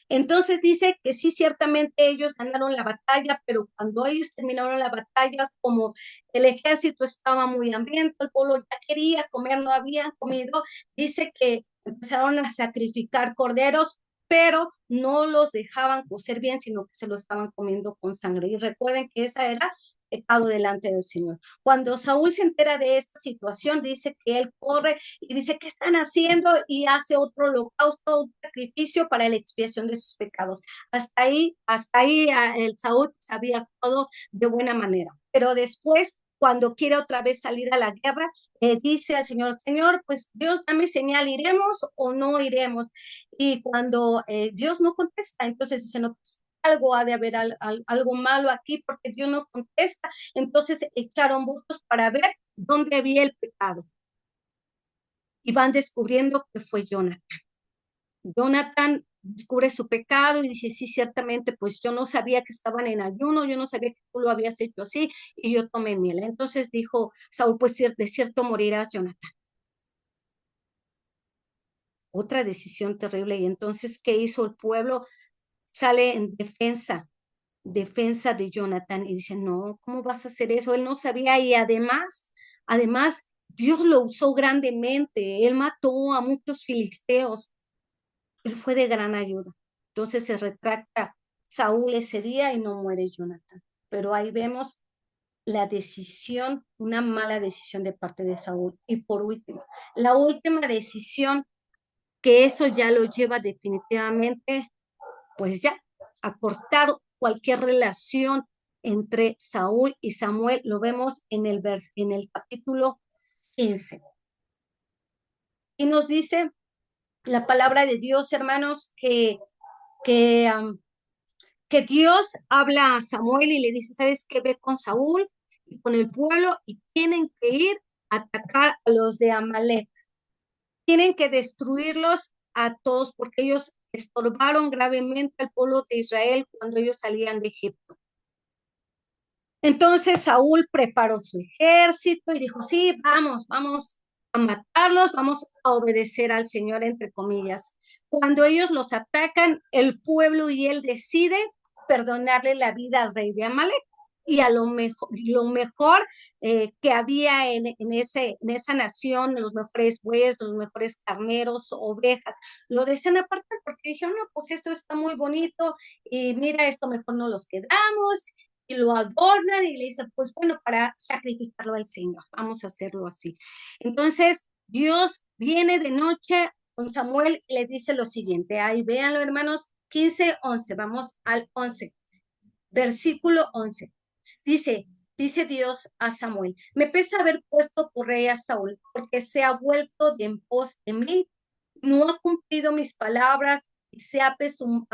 Entonces dice que sí, ciertamente ellos ganaron la batalla, pero cuando ellos terminaron la batalla, como el ejército estaba muy hambriento, el pueblo ya quería comer, no habían comido, dice que empezaron a sacrificar corderos, pero no los dejaban cocer bien, sino que se lo estaban comiendo con sangre. Y recuerden que esa era pecado delante del Señor. Cuando Saúl se entera de esta situación, dice que él corre y dice, ¿qué están haciendo? Y hace otro holocausto, un sacrificio para la expiación de sus pecados. Hasta ahí el Saúl sabía todo de buena manera. Pero después, cuando quiere otra vez salir a la guerra, dice al Señor, Señor, pues Dios, dame señal, ¿iremos o no iremos? Y cuando Dios no contesta, entonces dice, no, pues, algo ha de haber algo malo aquí porque Dios no contesta. Entonces echaron votos para ver dónde había el pecado. Y van descubriendo que fue Jonathan. Jonathan descubre su pecado y dice, sí, ciertamente, pues yo no sabía que estaban en ayuno, yo no sabía que tú lo habías hecho así y yo tomé miel. Entonces dijo Saúl, pues de cierto morirás, Jonathan. Otra decisión terrible. Y entonces, ¿qué hizo el pueblo? Sale en defensa de Jonathan y dice, no, ¿cómo vas a hacer eso? Él no sabía y además, Dios lo usó grandemente. Él mató a muchos filisteos. Él fue de gran ayuda. Entonces se retracta Saúl ese día y no muere Jonathan. Pero ahí vemos la decisión, una mala decisión de parte de Saúl. Y por último, la última decisión, que eso ya lo lleva definitivamente, pues ya, a cortar cualquier relación entre Saúl y Samuel, lo vemos en el capítulo 15. Y nos dice la palabra de Dios, hermanos, que Dios habla a Samuel y le dice, ¿sabes qué? Ve con Saúl y con el pueblo y tienen que ir a atacar a los de Amalek. Tienen que destruirlos a todos porque ellos estorbaron gravemente al pueblo de Israel cuando ellos salían de Egipto. Entonces Saúl preparó su ejército y dijo, sí, vamos a matarlos, vamos a obedecer al Señor, entre comillas. Cuando ellos los atacan, el pueblo y él decide perdonarle la vida al rey de Amalek. Y a lo mejor que había en esa nación, los mejores bueyes, los mejores carneros, ovejas, lo decían aparte porque dijeron, no, pues esto está muy bonito y mira, esto mejor no los quedamos y lo adornan y le dicen, pues bueno, para sacrificarlo al Señor, vamos a hacerlo así. Entonces, Dios viene de noche con Samuel y le dice lo siguiente, ahí véanlo, hermanos, 15:11, vamos al 11, versículo 11. Dice Dios a Samuel, me pesa haber puesto por rey a Saúl, porque se ha vuelto de en pos de mí, no ha cumplido mis palabras, y se apesadumbró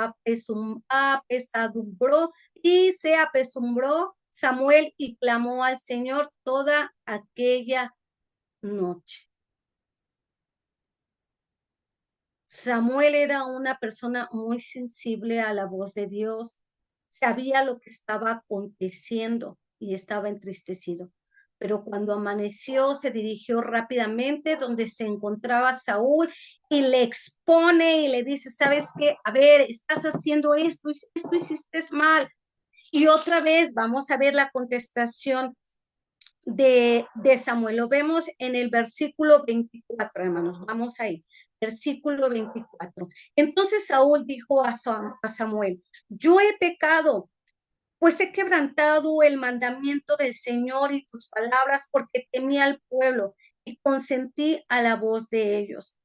Samuel y clamó al Señor toda aquella noche. Samuel era una persona muy sensible a la voz de Dios, sabía lo que estaba aconteciendo y estaba entristecido. Pero cuando amaneció, se dirigió rápidamente donde se encontraba Saúl y le expone y le dice, ¿sabes qué? A ver, estás haciendo esto hiciste mal. Y otra vez vamos a ver la contestación de Samuel. Lo vemos en el versículo 24, hermanos. Vamos ahí. Versículo 24. Entonces Saúl dijo a Samuel, yo he pecado, pues he quebrantado el mandamiento del Señor y tus palabras porque temí al pueblo y consentí a la voz de ellos.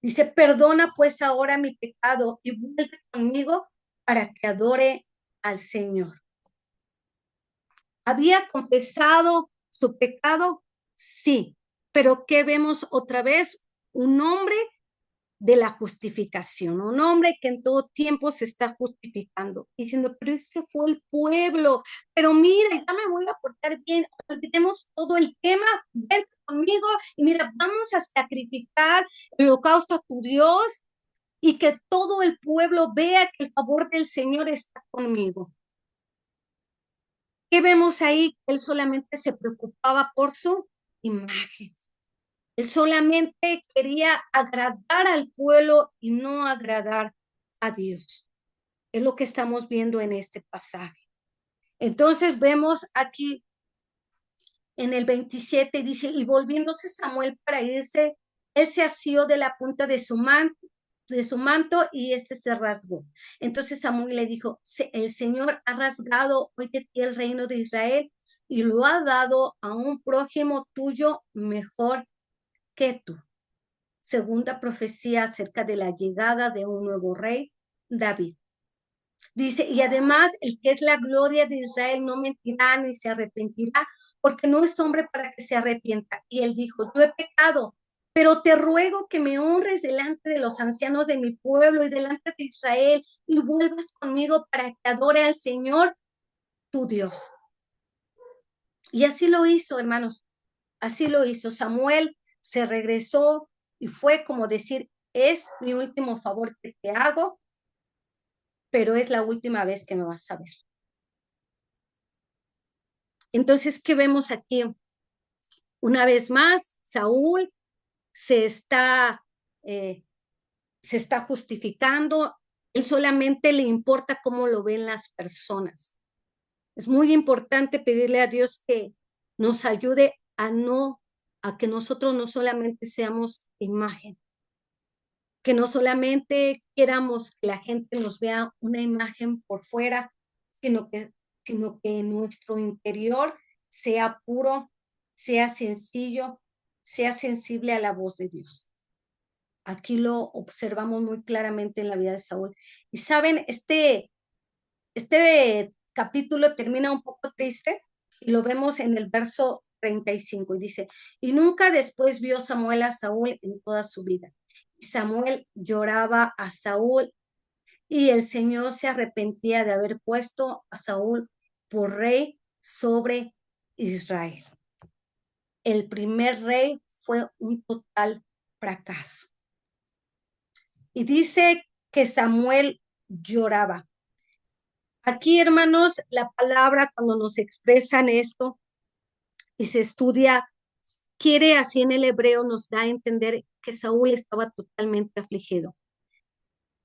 Dice, perdona pues ahora mi pecado y vuelve conmigo para que adore al Señor. ¿Había confesado su pecado? Sí. Pero ¿qué vemos otra vez? Un hombre de la justificación, un hombre que en todo tiempo se está justificando, diciendo, pero es que fue el pueblo, pero mira, ya me voy a portar bien, olvidemos todo el tema, ven conmigo y mira, vamos a sacrificar el holocausto a tu Dios y que todo el pueblo vea que el favor del Señor está conmigo. ¿Qué vemos ahí? Él solamente se preocupaba por su imagen. Él solamente quería agradar al pueblo y no agradar a Dios. Es lo que estamos viendo en este pasaje. Entonces vemos aquí en el 27, dice, y volviéndose Samuel para irse, él se asió de la punta de su manto y este se rasgó. Entonces Samuel le dijo, el Señor ha rasgado hoy de ti el reino de Israel y lo ha dado a un prójimo tuyo mejor que tú. Segunda profecía acerca de la llegada de un nuevo rey, David. Dice, y además el que es la gloria de Israel no mentirá ni se arrepentirá, porque no es hombre para que se arrepienta. Y él dijo, yo he pecado, pero te ruego que me honres delante de los ancianos de mi pueblo y delante de Israel y vuelvas conmigo para que adore al Señor, tu Dios. Y así lo hizo, hermanos, así lo hizo. Samuel se regresó y fue como decir, es mi último favor que te hago, pero es la última vez que me vas a ver. Entonces, ¿qué vemos aquí? Una vez más, Saúl se está justificando, él solamente le importa cómo lo ven las personas. Es muy importante pedirle a Dios que nos ayude a que nosotros no solamente seamos imagen, que no solamente queramos que la gente nos vea una imagen por fuera, sino que en nuestro interior sea puro, sea sencillo, sea sensible a la voz de Dios. Aquí lo observamos muy claramente en la vida de Saúl. Y saben, este capítulo termina un poco triste y lo vemos en el verso 35 y dice, y nunca después vio Samuel a Saúl en toda su vida. Y Samuel lloraba a Saúl y el Señor se arrepentía de haber puesto a Saúl por rey sobre Israel. El primer rey fue un total fracaso. Y dice que Samuel lloraba. Aquí, hermanos, la palabra cuando nos expresan esto y se estudia, quiere así en el hebreo, nos da a entender que Saúl estaba totalmente afligido.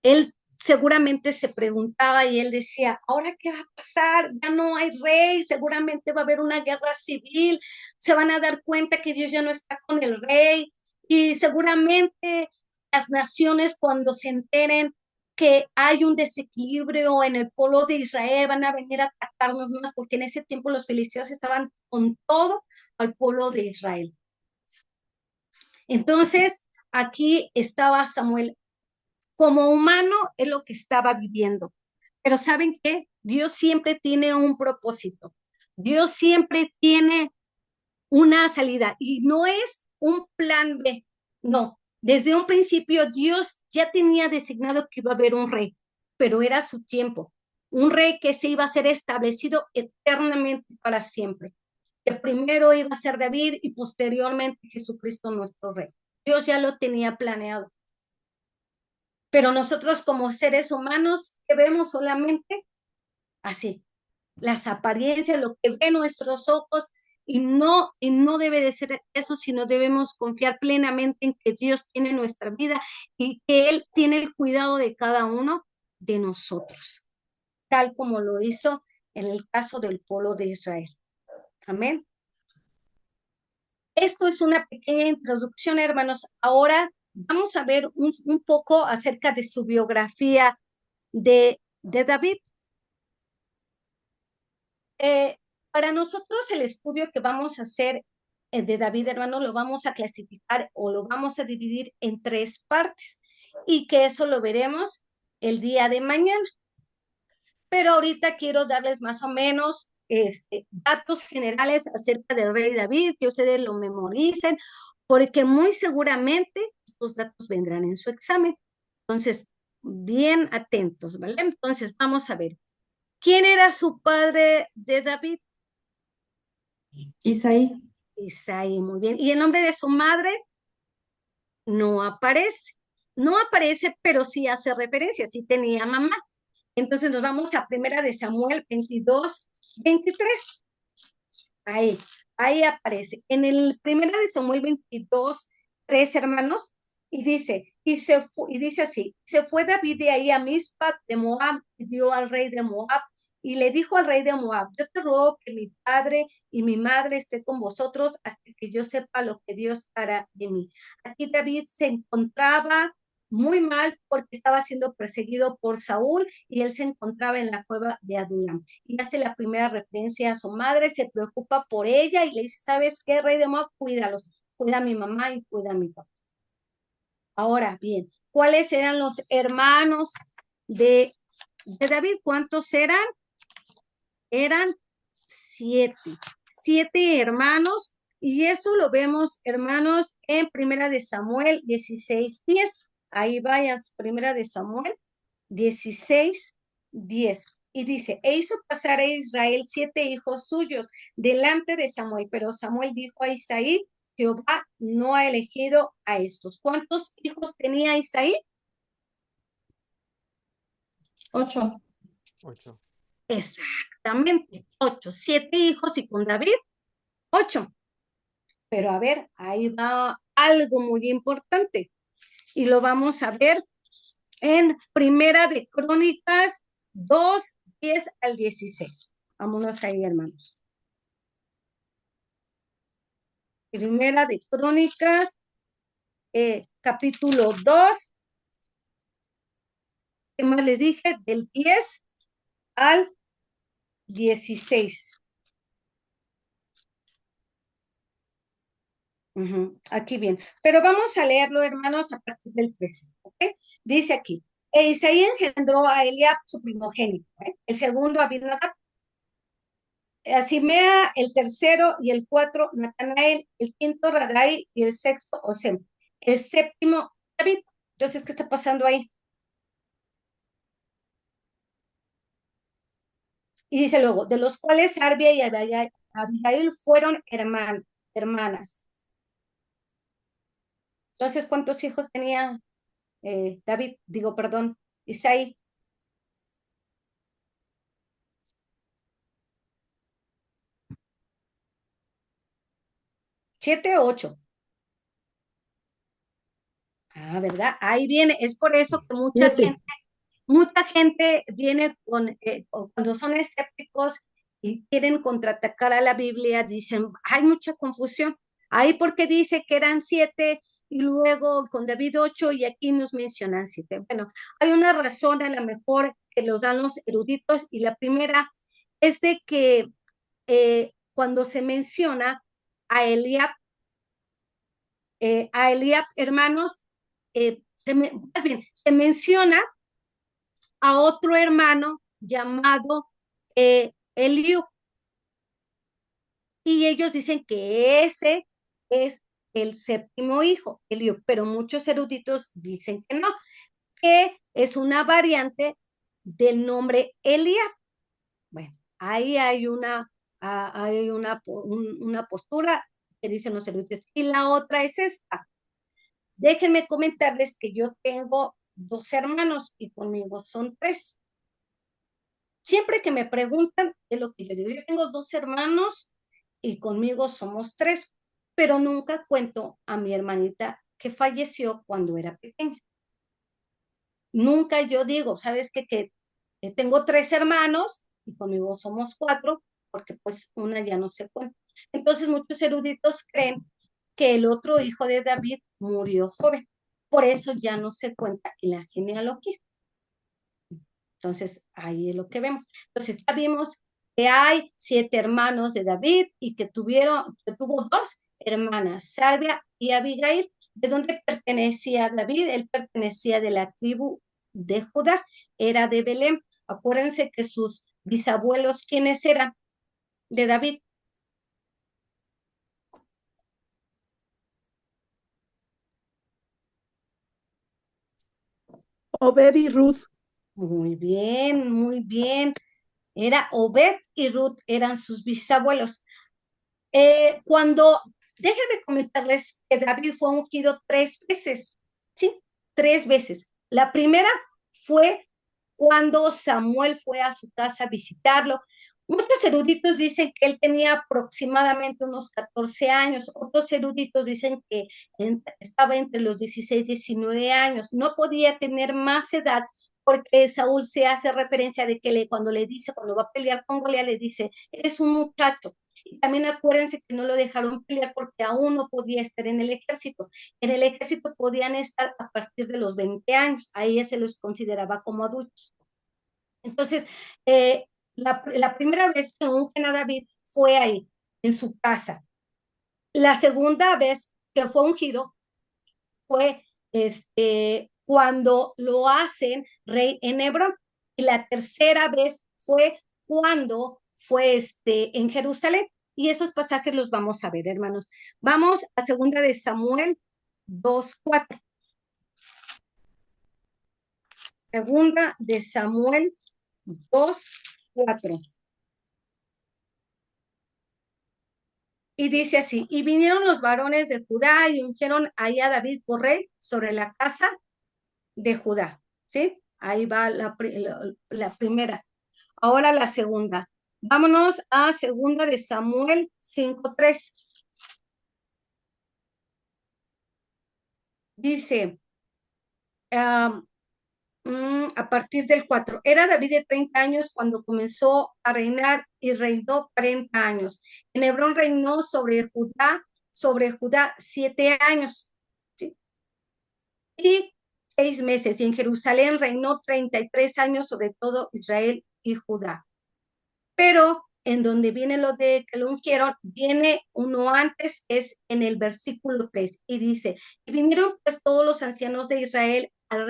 Él seguramente se preguntaba y él decía, ¿ahora qué va a pasar? Ya no hay rey, seguramente va a haber una guerra civil, se van a dar cuenta que Dios ya no está con el rey y seguramente las naciones cuando se enteren que hay un desequilibrio en el pueblo de Israel van a venir a atacarnos más porque en ese tiempo los filisteos estaban con todo al pueblo de Israel. Entonces, aquí estaba Samuel. Como humano es lo que estaba viviendo. Pero ¿saben qué? Dios siempre tiene un propósito. Dios siempre tiene una salida y no es un plan B. No, desde un principio Dios ya tenía designado que iba a haber un rey, pero era su tiempo. Un rey que se iba a ser establecido eternamente para siempre. Que primero iba a ser David y posteriormente Jesucristo nuestro rey. Dios ya lo tenía planeado. Pero nosotros como seres humanos, que vemos solamente así, las apariencias, lo que ven nuestros ojos, y no debe de ser eso, sino debemos confiar plenamente en que Dios tiene nuestra vida y que Él tiene el cuidado de cada uno de nosotros, tal como lo hizo en el caso del pueblo de Israel. Amén. Esto es una pequeña introducción, hermanos. Ahora vamos a ver un poco acerca de su biografía de David. Para nosotros el estudio que vamos a hacer de David, hermano, lo vamos a clasificar o lo vamos a dividir en 3 partes y que eso lo veremos el día de mañana. Pero ahorita quiero darles más o menos datos generales acerca del rey David, que ustedes lo memoricen, porque muy seguramente estos datos vendrán en su examen. Entonces, bien atentos, ¿vale? Entonces, vamos a ver. ¿Quién era su padre de David? Isaí. Isaí, muy bien. ¿Y el nombre de su madre? No aparece. No aparece, pero sí hace referencia, sí tenía mamá. Entonces nos vamos a Primera de Samuel 22, 23. Ahí aparece. En el Primera de Samuel 22, 3, hermanos, y dice, y dice así, se fue David de ahí a Mizpa de Moab y dio al rey de Moab y le dijo al rey de Moab, yo te ruego que mi padre y mi madre esté con vosotros hasta que yo sepa lo que Dios hará de mí. Aquí David se encontraba muy mal porque estaba siendo perseguido por Saúl y él se encontraba en la cueva de Adulam. Y hace la primera referencia a su madre, se preocupa por ella y le dice, ¿sabes qué, rey de Moab? Cuídalos, cuida a mi mamá y cuida a mi papá. Ahora bien, ¿cuáles eran los hermanos de David? ¿Cuántos eran? Eran 7. 7 hermanos, y eso lo vemos, hermanos, en Primera de Samuel 16, 10. Ahí vayas, Primera de Samuel 16, 10. Y dice, e hizo pasar a Israel 7 hijos suyos delante de Samuel, pero Samuel dijo a Isaí, Jehová no ha elegido a estos. ¿Cuántos hijos tenía Isaí? 8. 8. Exactamente, 8. 7 hijos y con David, 8. Pero a ver, ahí va algo muy importante y lo vamos a ver en Primera de Crónicas 2, 10 al 16. Vámonos ahí, hermanos. Primera de Crónicas, capítulo 2. ¿Qué más les dije? Del 10 al 16. Aquí bien. Pero vamos a leerlo, hermanos, a partir del 13. ¿Ok? Dice aquí. E Isaí engendró a Eliab, su primogénito. El segundo, Abinadab. A Simea, el tercero, y el 4, Natanael, el quinto, Radai, y el sexto, Osem. El séptimo, David. Entonces, ¿qué está pasando ahí? Y dice luego, de los cuales Arbia y Abigail fueron hermanas. Entonces, ¿cuántos hijos tenía David? Digo, perdón, Isaí. 7 o 8. Ah, ¿verdad? Ahí viene. Es por eso que mucha gente viene cuando son escépticos y quieren contraatacar a la Biblia, dicen, hay mucha confusión. Ahí porque dice que eran 7 y luego con David 8 y aquí nos mencionan 7. Bueno, hay una razón a lo mejor que los dan los eruditos y la primera es de que cuando se menciona a Eliab, hermanos, más bien, se menciona a otro hermano llamado Eliú. Y ellos dicen que ese es el séptimo hijo, Eliú, pero muchos eruditos dicen que no, que es una variante del nombre Eliab. Bueno, ahí hay una postura que dicen los eruditos. Y la otra es esta. Déjenme comentarles que yo tengo 2 hermanos y conmigo son 3. Siempre que me preguntan, es lo que yo digo, yo tengo 2 hermanos y conmigo somos 3, pero nunca cuento a mi hermanita que falleció cuando era pequeña. Nunca yo digo, ¿sabes qué? Que tengo 3 hermanos y conmigo somos 4, porque pues una ya no se cuenta. Entonces muchos eruditos creen que el otro hijo de David murió joven. Por eso ya no se cuenta en la genealogía. Entonces, ahí es lo que vemos. Entonces, ya vimos que hay 7 hermanos de David y que tuvo 2 hermanas, Salvia y Abigail. ¿De dónde pertenecía David? Él pertenecía de la tribu de Judá, era de Belén. Acuérdense que sus bisabuelos, ¿quiénes eran? De David. Obed y Ruth. Muy bien, muy bien. Era Obed y Ruth, eran sus bisabuelos. Déjenme comentarles que David fue ungido 3 veces, ¿sí? 3 veces. La primera fue cuando Samuel fue a su casa a visitarlo. Muchos eruditos dicen que él tenía aproximadamente unos 14 años, otros eruditos dicen que estaba entre los 16 y 19 años, no podía tener más edad porque Saúl se hace referencia de que cuando va a pelear con Goliat, le dice, eres un muchacho. Y también acuérdense que no lo dejaron pelear porque aún no podía estar en el ejército. En el ejército podían estar a partir de los 20 años, ahí ya se los consideraba como adultos. Entonces, la primera vez que ungen a David fue ahí, en su casa. La segunda vez que fue ungido fue cuando lo hacen rey en Hebrón. Y la tercera vez fue cuando fue en Jerusalén. Y esos pasajes los vamos a ver, hermanos. Vamos a segunda de Samuel 2:4. Segunda de Samuel 2:4. Y dice así, y vinieron los varones de Judá y ungieron ahí a David por rey sobre la casa de Judá, ¿sí? Ahí va la primera. Ahora la segunda. Vámonos a segunda de Samuel 5:3. Dice, a partir del 4, era David de 30 años cuando comenzó a reinar y reinó 40 años. En Hebrón reinó sobre Judá 7 años, ¿sí? Y 6 meses, y en Jerusalén reinó 33 años sobre todo Israel y Judá. Pero en donde viene lo de que lo ungieron, viene uno antes, es en el versículo 3, y dice, y vinieron pues todos los ancianos de Israel al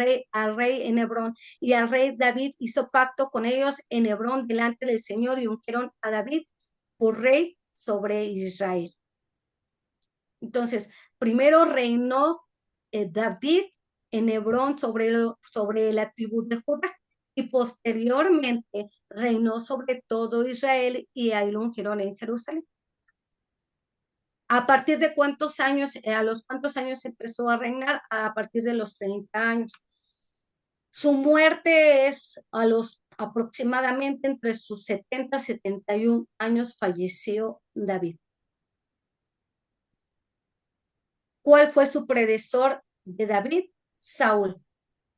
rey en Hebrón, y al rey David hizo pacto con ellos en Hebrón delante del Señor, y ungieron a David por rey sobre Israel. Entonces, primero reinó David en Hebrón sobre la tribu de Judá, y posteriormente reinó sobre todo Israel, y ahí lo ungieron en Jerusalén. ¿A partir de cuántos años, a los cuántos años empezó a reinar? A partir de los 30 años. Su muerte es a los aproximadamente entre sus 70 y 71 años falleció David. ¿Cuál fue su predecesor de David? Saúl.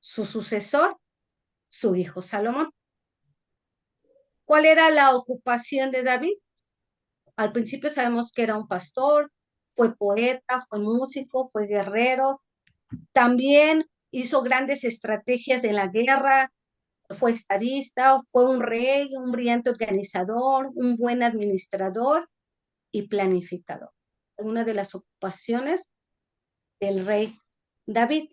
Su sucesor, su hijo Salomón. ¿Cuál era la ocupación de David? Al principio sabemos que era un pastor, fue poeta, fue músico, fue guerrero. También hizo grandes estrategias en la guerra, fue estadista, fue un rey, un brillante organizador, un buen administrador y planificador. Una de las ocupaciones del rey David.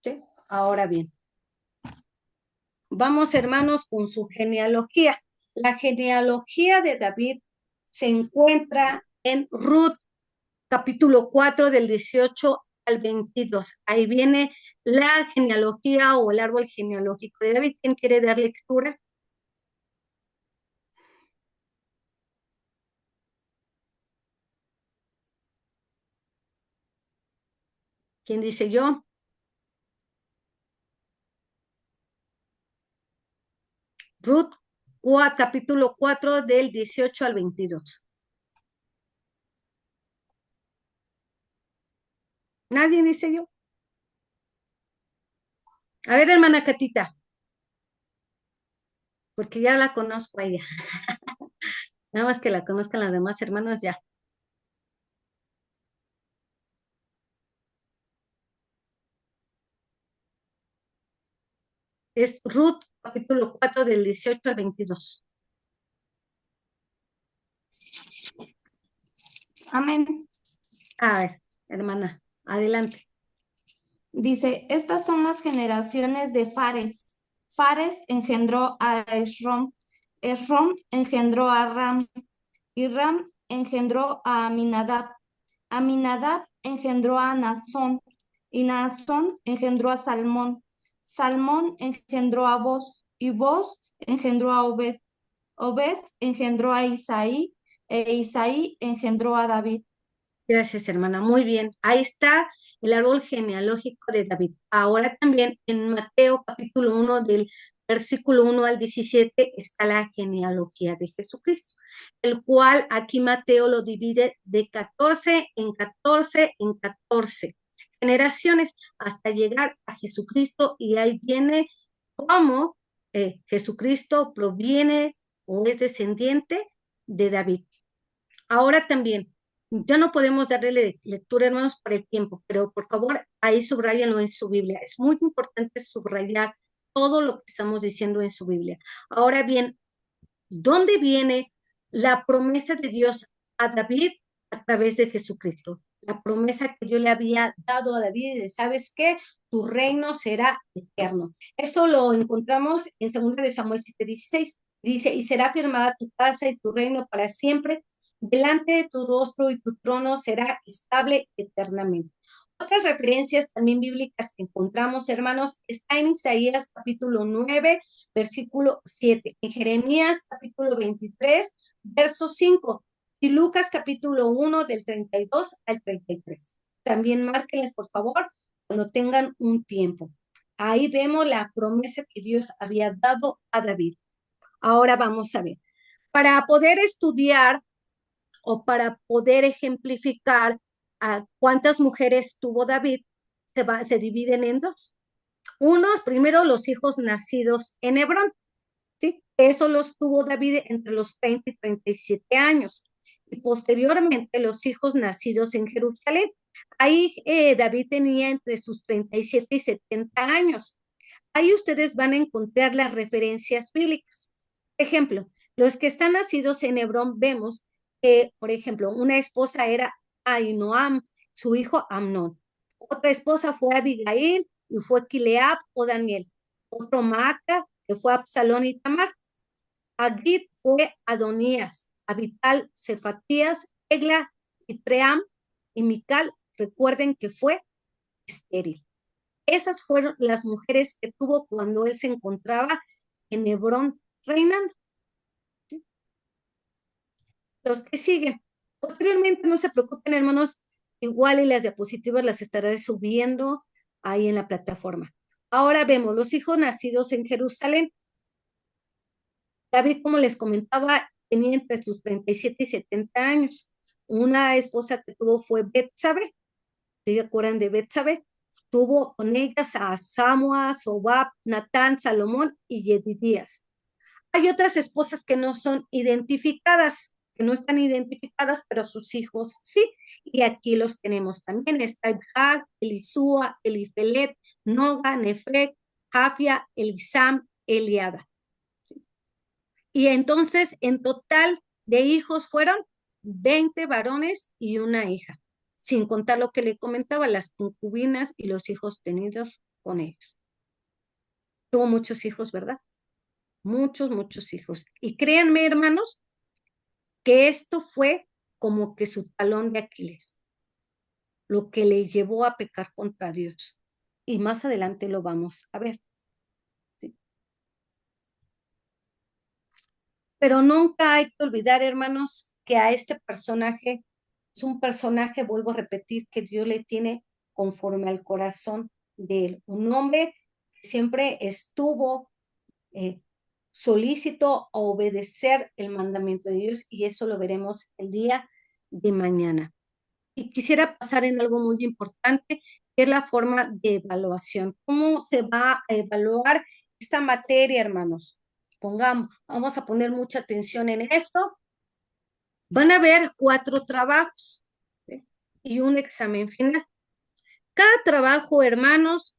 ¿Sí? Ahora bien, vamos, hermanos, con su genealogía. La genealogía de David se encuentra en Ruth, capítulo 4, del 18 al 22. Ahí viene la genealogía o el árbol genealógico de David. ¿Quién quiere dar lectura? ¿Quién dice yo? Ruth, capítulo 4, del 18 al 22. ¿Nadie dice yo? A ver, hermana Catita, porque ya la conozco a ella. Nada más que la conozcan las demás hermanas ya. Es Ruth, capítulo 4, del 18 al 22. Amén. A ver, hermana, adelante. Dice, estas son las generaciones de Fares. Fares engendró a Esrom. Esrom engendró a Ram. Y Ram engendró a Aminadab. Aminadab engendró a Naasón. Y Naasón engendró a Salmón. Salmón engendró a Boz. Y Boz engendró a Obed. Obed engendró a Isaí. E Isaí engendró a David. Gracias, hermana. Muy bien. Ahí está el árbol genealógico de David. Ahora también en Mateo capítulo 1 del versículo 1 al 17 está la genealogía de Jesucristo, el cual aquí Mateo lo divide de 14 en 14 en 14 generaciones hasta llegar a Jesucristo, y ahí viene cómo Jesucristo proviene o es descendiente de David. Ahora también, ya no podemos darle lectura, hermanos, por el tiempo, pero por favor, ahí subrayenlo en su Biblia. Es muy importante subrayar todo lo que estamos diciendo en su Biblia. Ahora bien, ¿dónde viene la promesa de Dios a David a través de Jesucristo? La promesa que yo le había dado a David de, ¿sabes qué? Tu reino será eterno. Eso lo encontramos en 2 de Samuel 7:16. Dice, y será firmada tu casa y tu reino para siempre. Delante de tu rostro y tu trono será estable eternamente. Otras referencias también bíblicas que encontramos, hermanos, está en Isaías capítulo 9, versículo 7, en Jeremías capítulo 23, verso 5, y Lucas capítulo 1 del 32 al 33. También márquenles, por favor, cuando tengan un tiempo. Ahí vemos la promesa que Dios había dado a David. Ahora vamos a ver. Para poder estudiar o para poder ejemplificar a cuántas mujeres tuvo David, se dividen en dos. Uno, primero los hijos nacidos en Hebrón, ¿sí? Eso los tuvo David entre los 30 y 37 años. Y posteriormente los hijos nacidos en Jerusalén. Ahí David tenía entre sus 37 y 70 años. Ahí ustedes van a encontrar las referencias bíblicas. Ejemplo, los que están nacidos en Hebrón, vemos que, por ejemplo, una esposa era Ahinoam, su hijo Amnón. Otra esposa fue Abigail y fue Kileab o Daniel. Otro Maaca, que fue Absalón y Tamar. Agit fue Adonías. Abital, Cefatías, Egla, Itream y Mical. Recuerden que fue estéril. Esas fueron las mujeres que tuvo cuando él se encontraba en Hebrón reinando. ¿Sí? Los que siguen. Posteriormente, no se preocupen, hermanos, igual y las diapositivas las estaré subiendo ahí en la plataforma. Ahora vemos los hijos nacidos en Jerusalén. David, como les comentaba, tenía entre sus 37 y 70 años. Una esposa que tuvo fue Betsabe. ¿Se acuerdan de Betsabe? Tuvo con ellas a Samua, Sobab, Natán, Salomón y Yedidías. Hay otras esposas que no son identificadas, que no están identificadas, pero sus hijos sí. Y aquí los tenemos también. Está Ibhar, Elisúa, Elifelet, Noga, Nefret, Jafia, Elisam, Eliada. Y entonces, en total de hijos fueron 20 varones y una hija, sin contar lo que le comentaba, las concubinas y los hijos tenidos con ellos. Tuvo muchos hijos, ¿verdad? Muchos, muchos hijos. Y créanme, hermanos, que esto fue como que su talón de Aquiles, lo que le llevó a pecar contra Dios. Y más adelante lo vamos a ver. ¿Sí? Pero nunca hay que olvidar, hermanos, que a este personaje es un personaje, vuelvo a repetir, que Dios le tiene conforme al corazón de él. Un hombre que siempre estuvo solícito a obedecer el mandamiento de Dios, y eso lo veremos el día de mañana. Y quisiera pasar en algo muy importante, que es la forma de evaluación. ¿Cómo se va a evaluar esta materia, hermanos? Vamos a poner mucha atención en esto. Van a haber 4 trabajos, ¿sí? Y un examen final. Cada trabajo, hermanos,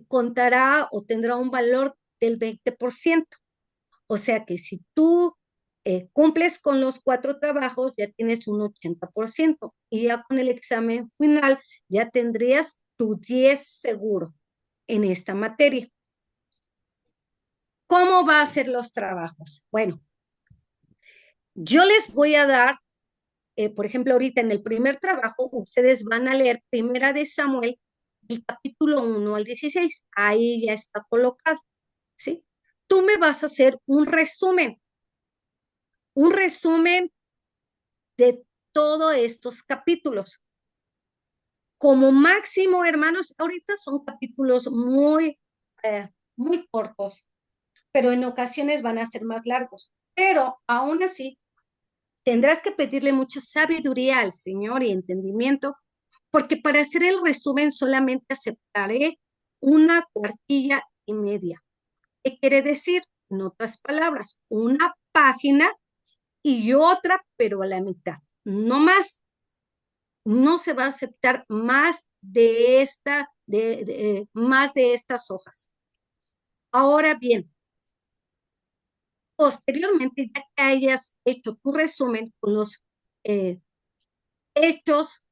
contará o tendrá un valor del 20%. O sea que si tú cumples con los 4 trabajos, ya tienes un 80%, y ya con el examen final ya tendrías tu 10 seguro en esta materia. ¿Cómo va a ser los trabajos? Bueno, yo les voy a dar, por ejemplo, ahorita en el primer trabajo, ustedes van a leer Primera de Samuel, el capítulo 1 al 16, ahí ya está colocado, ¿sí? Tú me vas a hacer un resumen de todos estos capítulos. Como máximo, hermanos, ahorita son capítulos muy cortos, pero en ocasiones van a ser más largos. Pero aún así, tendrás que pedirle mucha sabiduría al Señor y entendimiento, porque para hacer el resumen solamente aceptaré una cuartilla y media. ¿Qué quiere decir? En otras palabras, una página y otra, pero a la mitad, no más. No se va a aceptar más de más de estas hojas. Ahora bien, posteriormente, ya que hayas hecho tu resumen con los hechos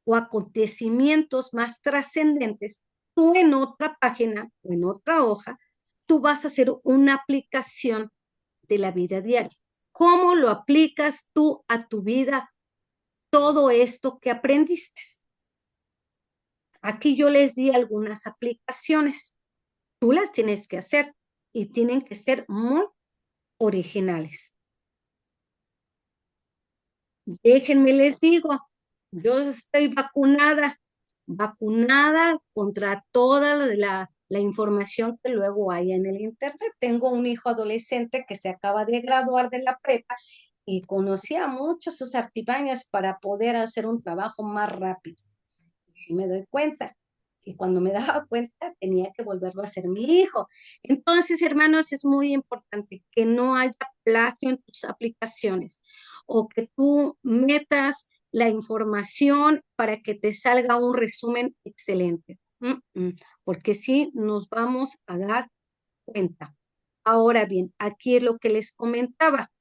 o acontecimientos más trascendentes, tú en otra página o en otra hoja, tú vas a hacer una aplicación de la vida diaria. ¿Cómo lo aplicas tú a tu vida todo esto que aprendiste? Aquí yo les di algunas aplicaciones. Tú las tienes que hacer y tienen que ser muy originales. Déjenme les digo, yo estoy vacunada contra toda la información que luego hay en el internet. Tengo un hijo adolescente que se acaba de graduar de la prepa y conocía mucho sus artimañas para poder hacer un trabajo más rápido. Y sí me doy cuenta. Y cuando me daba cuenta, tenía que volverlo a hacer mi hijo. Entonces, hermanos, es muy importante que no haya plagio en tus aplicaciones o que tú metas la información para que te salga un resumen excelente. Porque sí nos vamos a dar cuenta. Ahora bien, aquí es lo que les comentaba.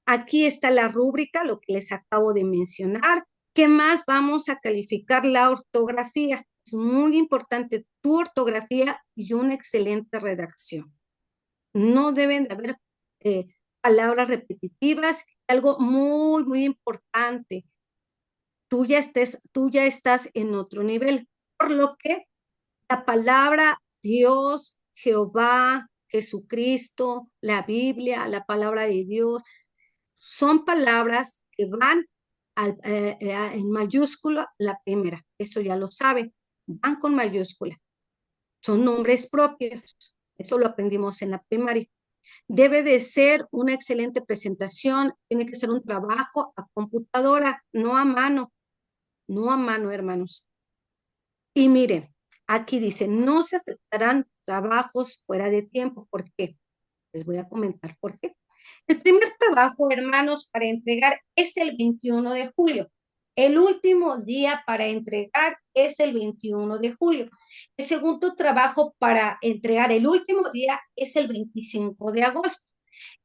Aquí está la rúbrica, lo que les acabo de mencionar. ¿Qué más? Vamos a calificar la ortografía. Es muy importante tu ortografía y una excelente redacción. No deben de haber palabras repetitivas. Algo muy importante. Tú ya estás en otro nivel. Por lo que la palabra Dios, Jehová, Jesucristo, la Biblia, la palabra de Dios, son palabras que van en mayúscula la primera, eso ya lo saben, van con mayúscula. Son nombres propios, eso lo aprendimos en la primaria. Debe de ser una excelente presentación, tiene que ser un trabajo a computadora, no a mano, hermanos. Y miren, aquí dice, no se aceptarán trabajos fuera de tiempo. ¿Por qué? Les voy a comentar por qué. El primer trabajo, hermanos, para entregar es el 21 de julio. El último día para entregar es el 21 de julio. El segundo trabajo para entregar el último día es el 25 de agosto.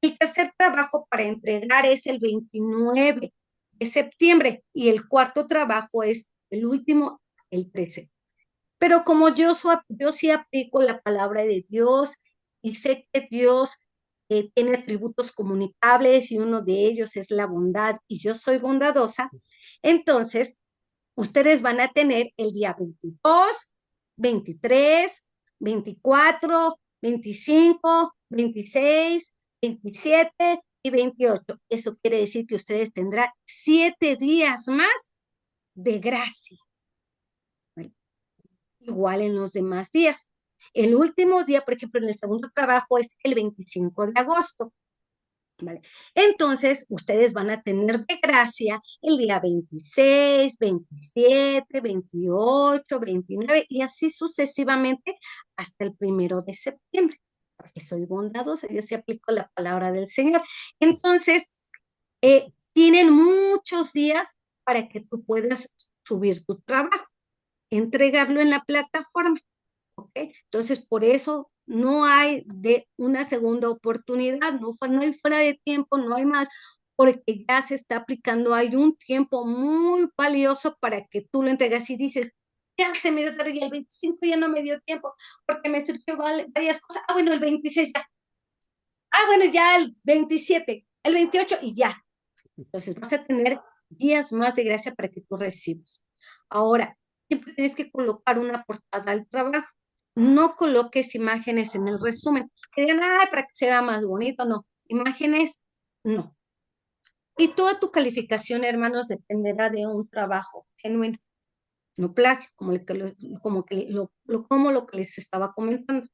El tercer trabajo para entregar es el 29 de septiembre. Y el cuarto trabajo es el último, el 13. Pero como yo sí aplico la palabra de Dios y sé que Dios tiene atributos comunicables y uno de ellos es la bondad y yo soy bondadosa, entonces ustedes van a tener el día 22, 23, 24, 25, 26, 27 y 28. Eso quiere decir que ustedes tendrán 7 días más de gracia. Igual en los demás días. El último día, por ejemplo, en el segundo trabajo es el 25 de agosto. ¿Vale? Entonces, ustedes van a tener de gracia el día 26, 27, 28, 29 y así sucesivamente hasta el 1 de septiembre. Porque soy bondadosa, yo sí aplico la palabra del Señor. Entonces, tienen muchos días para que tú puedas subir tu trabajo, entregarlo en la plataforma. ¿Ok? Entonces, por eso No hay de una segunda oportunidad, no hay fuera de tiempo, no hay más, porque ya se está aplicando, hay un tiempo muy valioso para que tú lo entregas y dices, ya se me dio tarde y el 25 ya no me dio tiempo, porque me surgió varias cosas, bueno, el 26 ya, bueno, ya el 27, el 28 y ya. Entonces vas a tener días más de gracia para que tú recibas. Ahora, siempre tienes que colocar una portada al trabajo. No coloques imágenes en el resumen. Que digan, para que se vea más bonito. No, imágenes, no. Y toda tu calificación, hermanos, dependerá de un trabajo genuino, no plagio, como lo que les estaba comentando.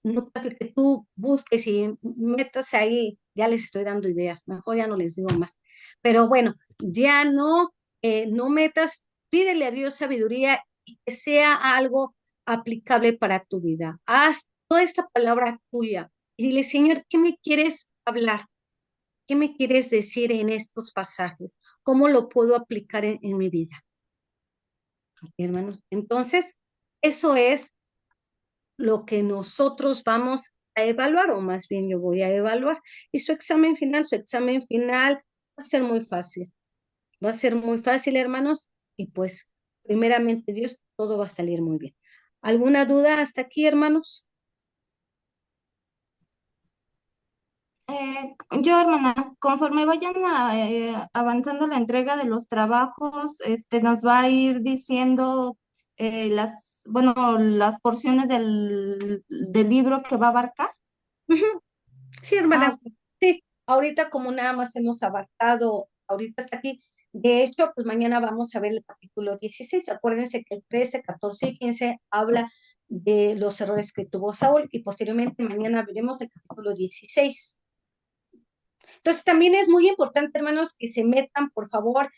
No plagio que tú busques y metas ahí, ya les estoy dando ideas, mejor ya no les digo más. Pero bueno, ya no metas, pídele a Dios sabiduría y que sea algo aplicable para tu vida. Haz toda esta palabra tuya y dile, Señor, ¿qué me quieres hablar? ¿Qué me quieres decir en estos pasajes? ¿Cómo lo puedo aplicar en mi vida? Hermanos, entonces, eso es lo que nosotros vamos a evaluar, o más bien yo voy a evaluar. Y su examen final va a ser muy fácil. Va a ser muy fácil, hermanos, y pues, primeramente Dios, todo va a salir muy bien. ¿Alguna duda hasta aquí, hermanos? Yo, hermana, conforme vayan avanzando la entrega de los trabajos, nos va a ir diciendo las porciones del libro que va a abarcar. Ujú. Sí, Ah, hermana, sí, ahorita como nada más hemos abarcado, ahorita hasta aquí, de hecho, pues mañana vamos a ver el capítulo 16. Acuérdense que el 13, 14 y 15 habla de los errores que tuvo Saúl y posteriormente mañana veremos el capítulo 16. Entonces también es muy importante, hermanos, que se metan, por favor,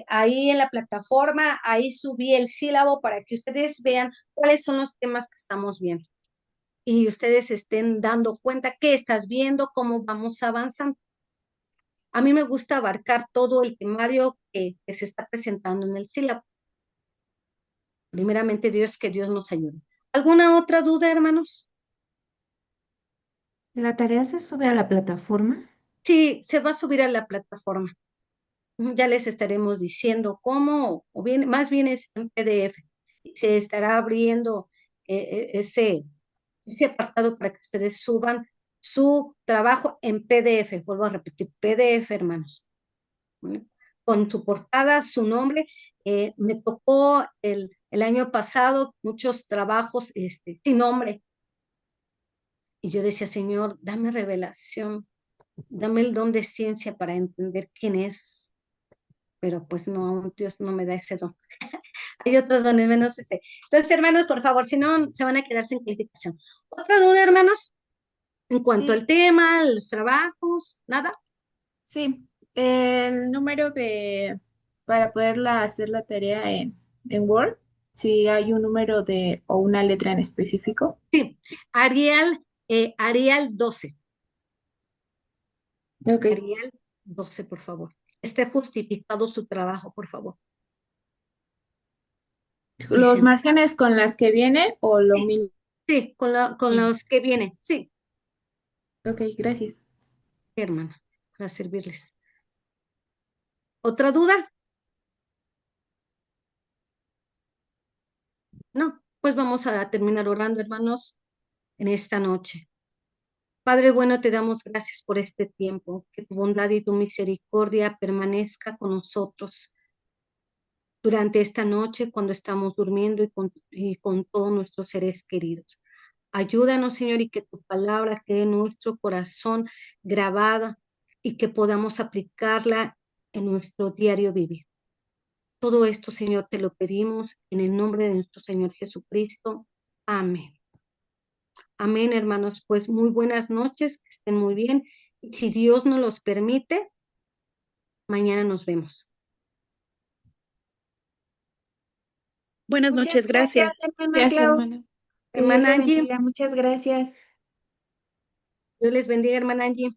ahí en la plataforma, ahí subí el sílabo para que ustedes vean cuáles son los temas que estamos viendo y ustedes estén dando cuenta qué estás viendo, cómo vamos avanzando. A mí me gusta abarcar todo el temario que se está presentando en el sílabo. Primeramente, Dios, que Dios nos ayude. ¿Alguna otra duda, hermanos? ¿La tarea se sube a la plataforma? Sí, se va a subir a la plataforma. Ya les estaremos diciendo cómo, o bien, más bien es en PDF. Se estará abriendo ese apartado para que ustedes suban su trabajo en PDF. Vuelvo a repetir, PDF, hermanos. ¿Vale? Con su portada, su nombre. Me tocó el año pasado muchos trabajos sin nombre. Y yo decía, Señor, dame revelación, dame el don de ciencia para entender quién es. Pero pues no, Dios no me da ese don. Hay otros dones menos ese. Entonces, hermanos, por favor, si no, se van a quedar sin calificación. ¿Otra duda, hermanos? En cuanto sí, al tema, los trabajos, nada. Sí, el número para poderla hacer la tarea en Word, si hay un número o una letra en específico. Sí, Arial 12. Ok. Arial 12, por favor. Esté justificado su trabajo, por favor. ¿Los Dicen, márgenes con las que viene o lo sí, mil? sí, con los que vienen. Sí, Ok, gracias. hermana, para servirles. ¿Otra duda? No, pues vamos a terminar orando, hermanos, en esta noche. Padre bueno, te damos gracias por este tiempo, que tu bondad y tu misericordia permanezca con nosotros durante esta noche cuando estamos durmiendo y con todos nuestros seres queridos. Ayúdanos, Señor, y que tu palabra quede en nuestro corazón grabada y que podamos aplicarla en nuestro diario vivir. Todo esto, Señor, te lo pedimos en el nombre de nuestro Señor Jesucristo. Amén. Amén, hermanos. Pues muy buenas noches, que estén muy bien. Y si Dios nos los permite, mañana nos vemos. Buenas Muchas noches, gracias. hermana Gracias, Clau. hermana. Que Dios Hermana le Angie, bendiga. Muchas gracias. Dios les bendiga, hermana Angie.